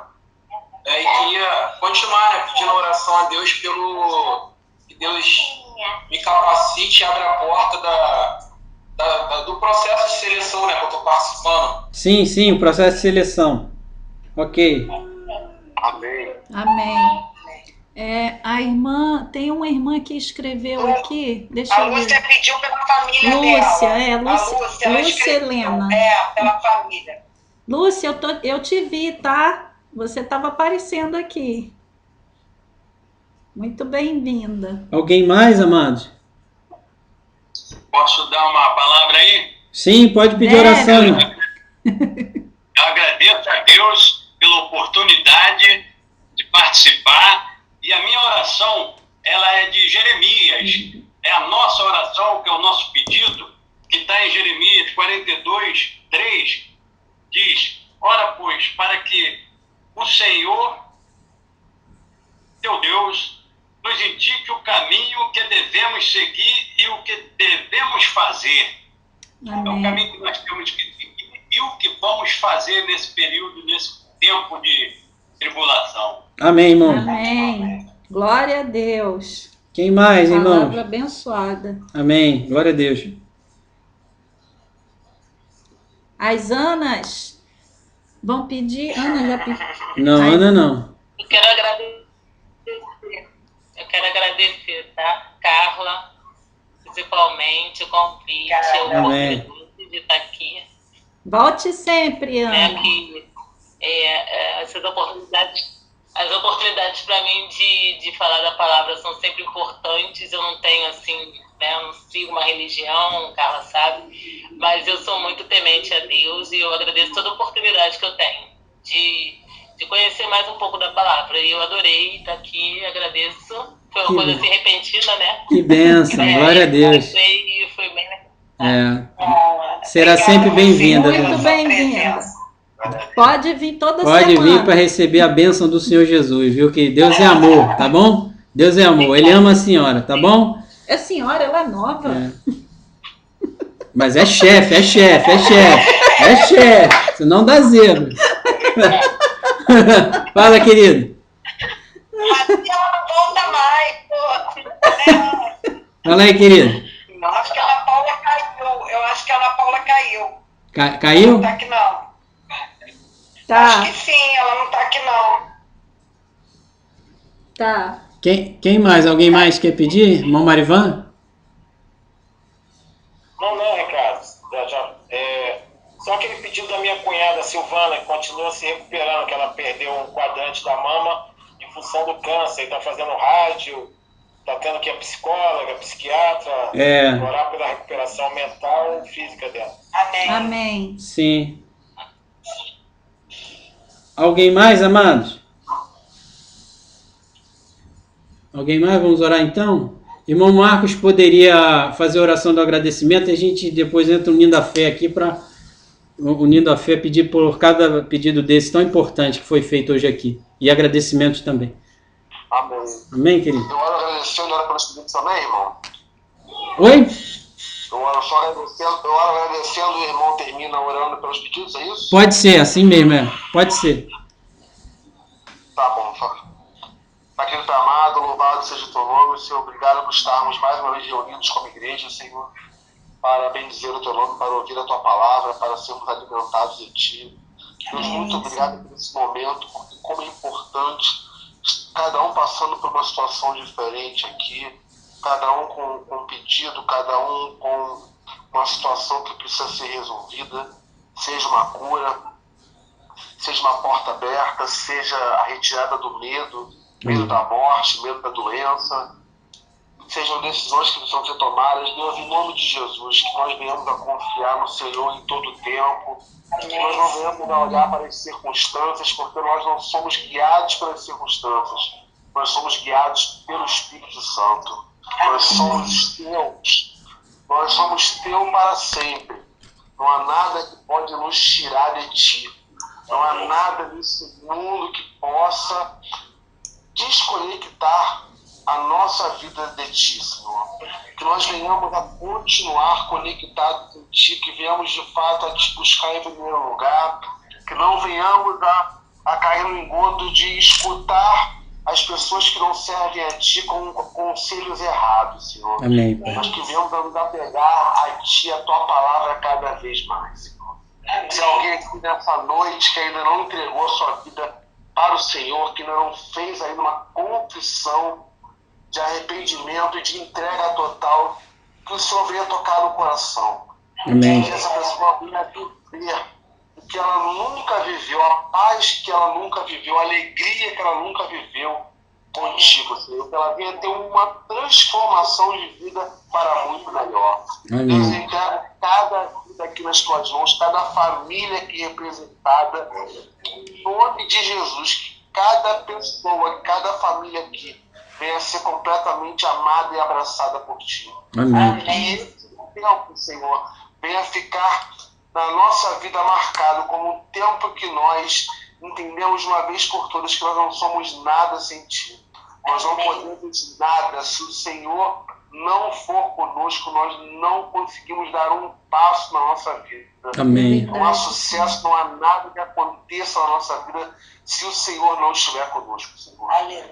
E queria continuar, né, pedindo oração a Deus que Deus me capacite e abra a porta do processo de seleção, né, que eu estou participando. Sim, o processo de seleção. Ok. Amém. Amém. A irmã, tem uma irmã que escreveu aqui, deixa A eu ver. Lúcia pediu pela família Lúcia, dela. Lúcia, ela Lúcia escreveu. Helena. Pela família. Lúcia, eu te vi, tá? Você estava aparecendo aqui. Muito bem-vinda. Alguém mais, amados? Posso dar uma palavra aí? Sim, pode pedir Deve. oração, irmão. Eu agradeço a Deus pela oportunidade de participar, e a minha oração, ela é de Jeremias. É a nossa oração, que é o nosso pedido, que está em Jeremias 42, 3, diz: ora, pois, para que o Senhor, teu Deus, nos indique o caminho que devemos seguir e o que devemos fazer. É o Amém. caminho que nós temos que seguir e o que vamos fazer nesse período, nesse tempo de tribulação. Amém, irmão. Amém. Glória a Deus. Quem mais, irmão? Palavra abençoada. Amém. Glória a Deus. As Anas vão pedir. Ana já pediu. Não, Ai. Ana não. Eu quero agradecer, tá? Carla, principalmente o convite, a Amém. oportunidade de estar aqui. Volte sempre, Né, Ana. que essas oportunidades, as oportunidades para mim de falar da palavra são sempre importantes. Eu não tenho assim, né, eu não sigo uma religião, Carla sabe, mas eu sou muito temente a Deus e eu agradeço toda a oportunidade que eu tenho de conhecer mais um pouco da palavra. E eu adorei estar aqui, agradeço. Foi uma Que coisa bom. assim repentina, né? Que bênção. Glória a Deus. E foi bem. Será sempre bem-vinda. Muito Deus. bem-vinda. Pode vir toda Pode semana. vir para receber a bênção do Senhor Jesus, viu? Que Deus é amor, tá bom? Deus é amor. Ele ama a senhora, tá bom? A senhora, ela é nova. Mas é chefe. Senão dá zebra. Fala, querido. Assim ela não volta mais, pô. Fala aí, querido. Eu acho que a Ana Paula caiu. Caiu? Não tá aqui não. Tá, Acho que sim, ela não tá aqui não. tá. Quem mais? Alguém mais quer pedir? Irmão Marivan? Não, Ricardo. Só aquele pedido da minha cunhada Silvana, que continua se recuperando, que ela perdeu um quadrante da mama em função do câncer, e está fazendo rádio, Tá tendo que a psicóloga, a psiquiatra, orar pela recuperação mental e física dela. Amém. Amém. Sim. Alguém mais, amados? Alguém mais? Vamos orar então? Irmão Marcos poderia fazer a oração do agradecimento e a gente depois entra unindo a fé aqui para unindo a fé pedir por cada pedido desse tão importante que foi feito hoje aqui. E agradecimentos também. Amém. Amém, querido? Eu oro agradecendo, oro pelos pedidos também, irmão. Oi? Eu oro agradecendo, o irmão termina orando pelos pedidos, é isso? Pode ser, assim mesmo, Pode ser. Tá bom, Pai querido amado, louvado seja o teu nome, Senhor, obrigado por estarmos mais uma vez reunidos como igreja, Senhor, para bendizer o teu nome, para ouvir a tua palavra, para sermos alimentados em ti. Deus, muito obrigado por esse momento, porque como é importante, cada um passando por uma situação diferente aqui, cada um com um pedido, cada um com uma situação que precisa ser resolvida, seja uma cura, seja uma porta aberta, seja a retirada do medo da morte, medo da doença, sejam decisões que precisam ser tomadas. Deus, em nome de Jesus, que nós venhamos a confiar no Senhor em todo o tempo, que nós não venhamos a olhar para as circunstâncias, porque nós não somos guiados pelas circunstâncias, nós somos guiados pelo Espírito Santo. Nós somos teu para sempre. Não há nada que pode nos tirar de ti. Não há nada nesse mundo que possa desconectar a nossa vida de ti, Senhor. Que nós venhamos a continuar conectados em ti, que venhamos de fato a te buscar em primeiro lugar, que não venhamos a cair no engodo de escutar as pessoas que não servem a ti com conselhos errados, Senhor. Amém, Pai. Mas que venhamos a nos apegar a ti, a tua palavra cada vez mais, Senhor. Se alguém aqui nessa noite que ainda não entregou a sua vida para o Senhor, que ainda não fez ainda uma confissão de arrependimento e de entrega total, que o Senhor venha tocar no coração. Amém. Que essa pessoa venha viver o que ela nunca viveu, a paz que ela nunca viveu, a alegria que ela nunca viveu contigo, Senhor. Que ela venha ter uma transformação de vida para muito melhor. Amém. Deus, entrega cada vida aqui nas tuas mãos, cada família aqui representada, em nome de Jesus, que cada pessoa, cada família aqui venha ser completamente amada e abraçada por ti. Amém. Que esse tempo, Senhor, venha ficar na nossa vida marcado como um tempo que nós entendemos de uma vez por todas que nós não somos nada sem ti. Nós não podemos nada. Se o Senhor não for conosco, nós não conseguimos dar um passo na nossa vida. Amém. Não há sucesso, não há nada que aconteça na nossa vida se o Senhor não estiver conosco, Senhor.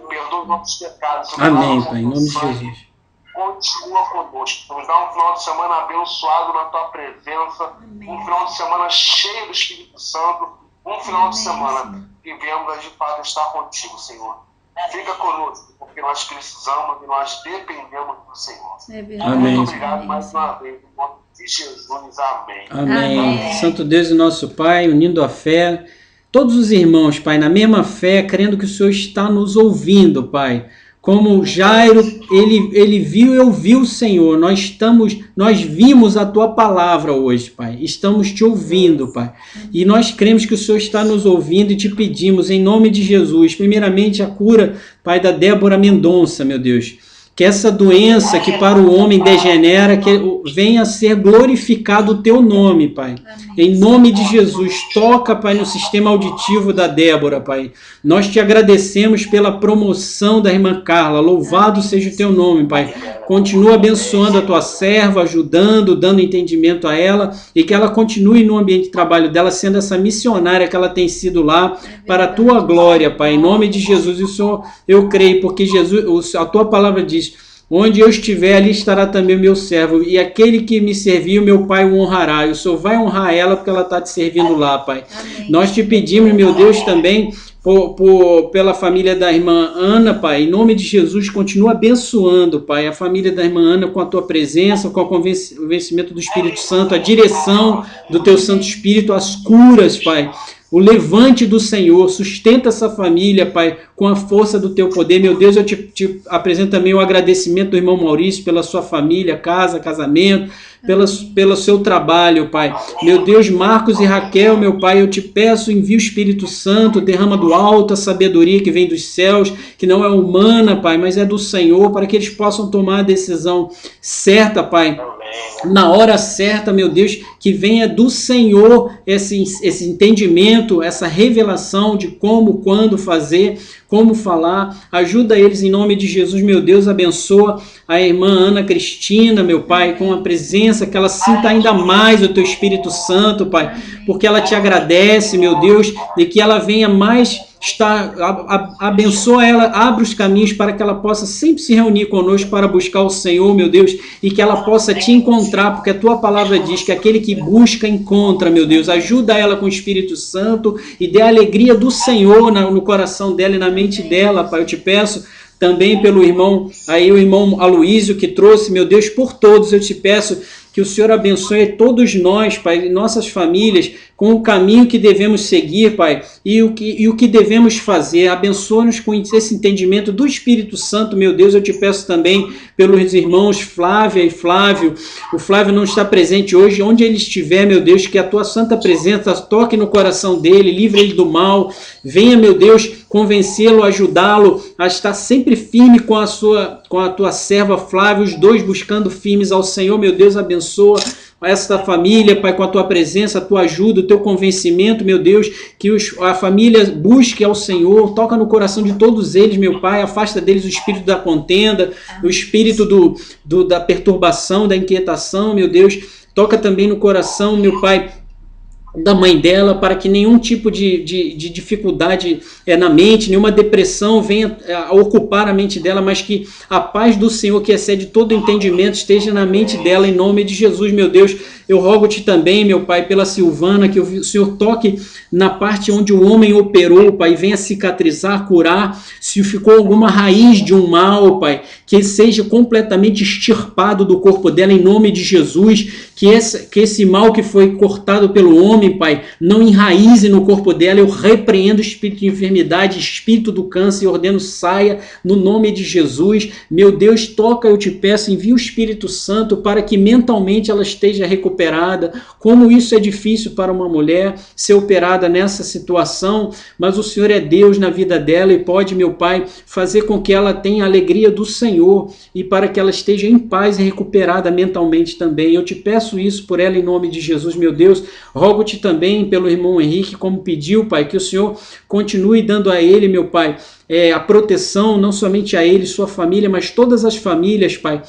Perdoa os nossos pecados. Senhor. Amém, Pai, em nome de Jesus. Continua conosco. Nos dá um final de semana abençoado na tua presença. Amém. Um final de semana cheio do Espírito Santo. Um final de semana que venhamos de fato estar contigo, Senhor. Fica conosco, porque nós precisamos e nós dependemos do Senhor. Amém. Muito obrigado mais uma vez. Em nome de Jesus. Amém. Amém. Amém. Santo Deus e nosso Pai, unindo a fé, todos os irmãos, Pai, na mesma fé, crendo que o Senhor está nos ouvindo, Pai. Como Jairo, ele viu e ouviu o Senhor. Nós vimos a Tua palavra hoje, Pai. Estamos Te ouvindo, Pai. E nós cremos que o Senhor está nos ouvindo e Te pedimos, em nome de Jesus, primeiramente a cura, Pai, da Débora Mendonça, meu Deus. Que essa doença que para o homem degenera, que venha a ser glorificado o Teu nome, Pai. Amém. Em nome de Jesus, toca, Pai, no sistema auditivo da Débora, Pai. Nós Te agradecemos pela promoção da irmã Carla. Louvado seja o Teu nome, Pai. Continua abençoando a Tua serva, ajudando, dando entendimento a ela e que ela continue no ambiente de trabalho dela, sendo essa missionária que ela tem sido lá, para a Tua glória, Pai. Em nome de Jesus, o Senhor, eu creio, porque Jesus, a Tua palavra diz: onde eu estiver, ali estará também o meu servo, e aquele que me servir, o meu Pai o honrará. E o Senhor vai honrar ela porque ela está te servindo lá, Pai. Amém. Nós Te pedimos, meu Deus, também pela família da irmã Ana, Pai. Em nome de Jesus, continua abençoando, Pai, a família da irmã Ana com a Tua presença, com o convencimento do Espírito Santo, a direção do Teu Santo Espírito, as curas, Pai. o levante do Senhor, sustenta essa família, Pai, com a força do teu poder. Meu Deus, eu te apresento também o agradecimento do irmão Maurício pela sua família, casa, casamento, pelo seu trabalho, Pai. Meu Deus, Marcos e Raquel, meu Pai, eu te peço, envia o Espírito Santo, derrama do alto a sabedoria que vem dos céus, que não é humana, Pai, mas é do Senhor, para que eles possam tomar a decisão certa, Pai, na hora certa, meu Deus, que venha do Senhor esse entendimento, essa revelação de como, quando fazer, como falar. Ajuda eles em nome de Jesus, meu Deus. Abençoa a irmã Ana Cristina, meu Pai, com a presença, que ela sinta ainda mais o teu Espírito Santo, Pai, porque ela te agradece, meu Deus, e que ela venha mais abençoa ela, abre os caminhos para que ela possa sempre se reunir conosco para buscar o Senhor, meu Deus, e que ela possa te encontrar, porque a tua palavra diz que aquele que busca, encontra, meu Deus. Ajuda ela com o Espírito Santo e dê a alegria do Senhor no coração dela e na mente dela, Pai. Eu te peço também pelo irmão, aí o irmão Aloísio que trouxe, meu Deus, por todos, eu te peço que o Senhor abençoe todos nós, Pai, nossas famílias, com o caminho que devemos seguir, Pai, e o que devemos fazer. Abençoa-nos com esse entendimento do Espírito Santo, meu Deus. Eu te peço também pelos irmãos Flávia e Flávio. O Flávio não está presente hoje, onde ele estiver, meu Deus, que a tua santa presença toque no coração dele, livre ele do mal. Venha, meu Deus, convencê-lo, ajudá-lo a estar sempre firme com a tua serva Flávia, os dois buscando firmes ao Senhor. Meu Deus, abençoa esta família, Pai, com a tua presença, a tua ajuda, o teu convencimento, meu Deus, que a família busque ao Senhor, toca no coração de todos eles, meu Pai, afasta deles o espírito da contenda, o espírito da perturbação, da inquietação, meu Deus, toca também no coração, meu Pai, da mãe dela, para que nenhum tipo de dificuldade na mente, nenhuma depressão venha a ocupar a mente dela, mas que a paz do Senhor, que excede todo entendimento, esteja na mente dela, em nome de Jesus, meu Deus. Eu rogo-te também, meu Pai, pela Silvana, que o Senhor toque na parte onde o homem operou, Pai, venha cicatrizar, curar, se ficou alguma raiz de um mal, Pai, que seja completamente extirpado do corpo dela, em nome de Jesus, que esse mal que foi cortado pelo homem, Pai, não enraize no corpo dela. Eu repreendo o espírito de enfermidade, espírito do câncer, e ordeno saia no nome de Jesus. Meu Deus, toca, eu te peço, envia o Espírito Santo para que mentalmente ela esteja recuperada. Como isso é difícil para uma mulher ser operada nessa situação, mas o Senhor é Deus na vida dela e pode, meu Pai, fazer com que ela tenha a alegria do Senhor e para que ela esteja em paz e recuperada mentalmente também. Eu te peço isso por ela em nome de Jesus, meu Deus. Rogo-te também pelo irmão Henrique, como pediu, Pai, que o Senhor continue dando a ele, meu Pai, a proteção, não somente a ele, sua família, mas todas as famílias, Pai,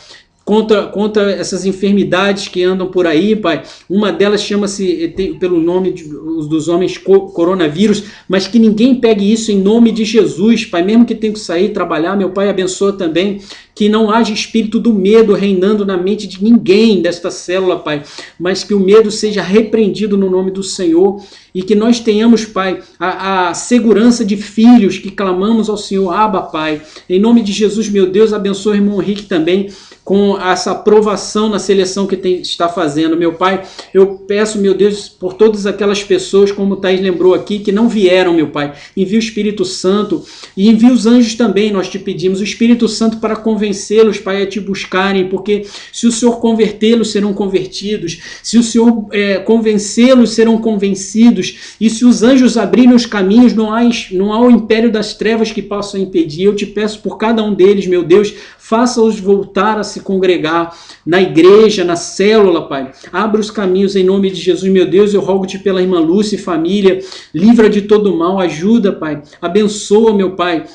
contra essas enfermidades que andam por aí, Pai. Uma delas chama-se, pelo nome dos homens, coronavírus, mas que ninguém pegue isso em nome de Jesus, Pai, mesmo que tenha que sair, trabalhar, meu Pai, abençoa também, que não haja espírito do medo reinando na mente de ninguém desta célula, Pai, mas que o medo seja repreendido no nome do Senhor e que nós tenhamos, Pai, a segurança de filhos que clamamos ao Senhor, Abba, Pai. Em nome de Jesus, meu Deus, abençoa o irmão Henrique também com essa aprovação na seleção que está fazendo, meu Pai. Eu peço, meu Deus, por todas aquelas pessoas, como o Thaís lembrou aqui, que não vieram, meu Pai. Envia o Espírito Santo e envia os anjos também, nós te pedimos, o Espírito Santo para convencê-los, Pai, a te buscarem, porque se o Senhor convertê-los, serão convertidos, se o Senhor convencê-los, serão convencidos, e se os anjos abrirem os caminhos, não há o império das trevas que possam impedir. Eu te peço por cada um deles, meu Deus, faça-os voltar a se congregar na igreja, na célula, Pai. Abra os caminhos em nome de Jesus, meu Deus. Eu rogo-te pela irmã Lúcia e família, livra de todo mal, ajuda, Pai. Abençoa, meu Pai,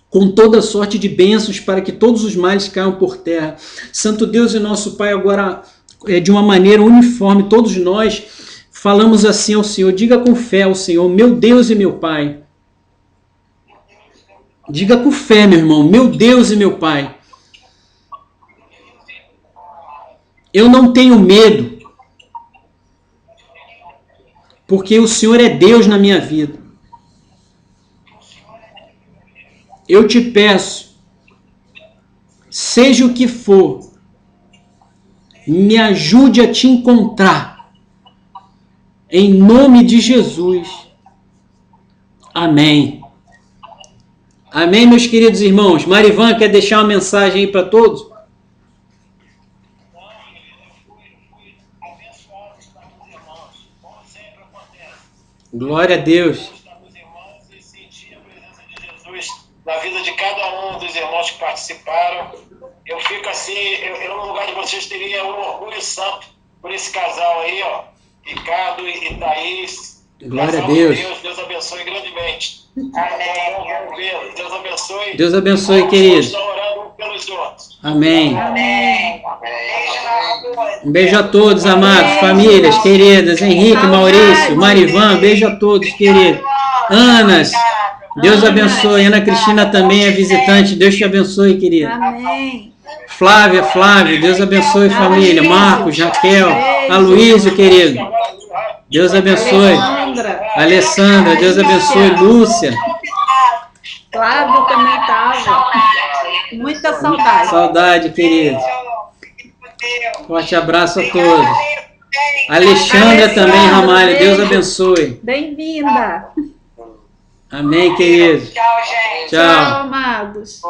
com toda sorte de bênçãos para que todos os males caiam por terra. Santo Deus e nosso Pai, agora de uma maneira uniforme, todos nós falamos assim ao Senhor. Diga com fé ao Senhor, meu Deus e meu Pai. Diga com fé, meu irmão, meu Deus e meu Pai. Eu não tenho medo, porque o Senhor é Deus na minha vida. Eu te peço, seja o que for, me ajude a te encontrar, em nome de Jesus. Amém. Amém, meus queridos irmãos. Marivan, quer deixar uma mensagem aí para todos? Glória a Deus. Na vida de cada um dos irmãos que participaram, eu fico assim, eu no lugar de vocês teria um orgulho santo por esse casal aí, ó, Ricardo e Thaís. Glória a Deus. Deus abençoe grandemente. Amém. Deus abençoe. Deus abençoe, querido. Estão orando um pelos outros. Amém. Amém. Um beijo a todos, amados, famílias queridas, Henrique, Maurício, Marivan, beijo a todos, queridos. Anas, Deus abençoe. Ana Cristina também é visitante, Deus te abençoe, querida. Amém. Flávia, Deus abençoe, família. Marcos, Raquel, Aloísio, querido. Deus abençoe. Alessandra, Deus abençoe. Lúcia. Flávio também estava. Muita saudade. Saudade, querido. Forte abraço a todos. Alexandra também, Ramalho, Deus abençoe. Bem-vinda. Amém, querido. Tchau, gente. Tchau. Tchau, amados.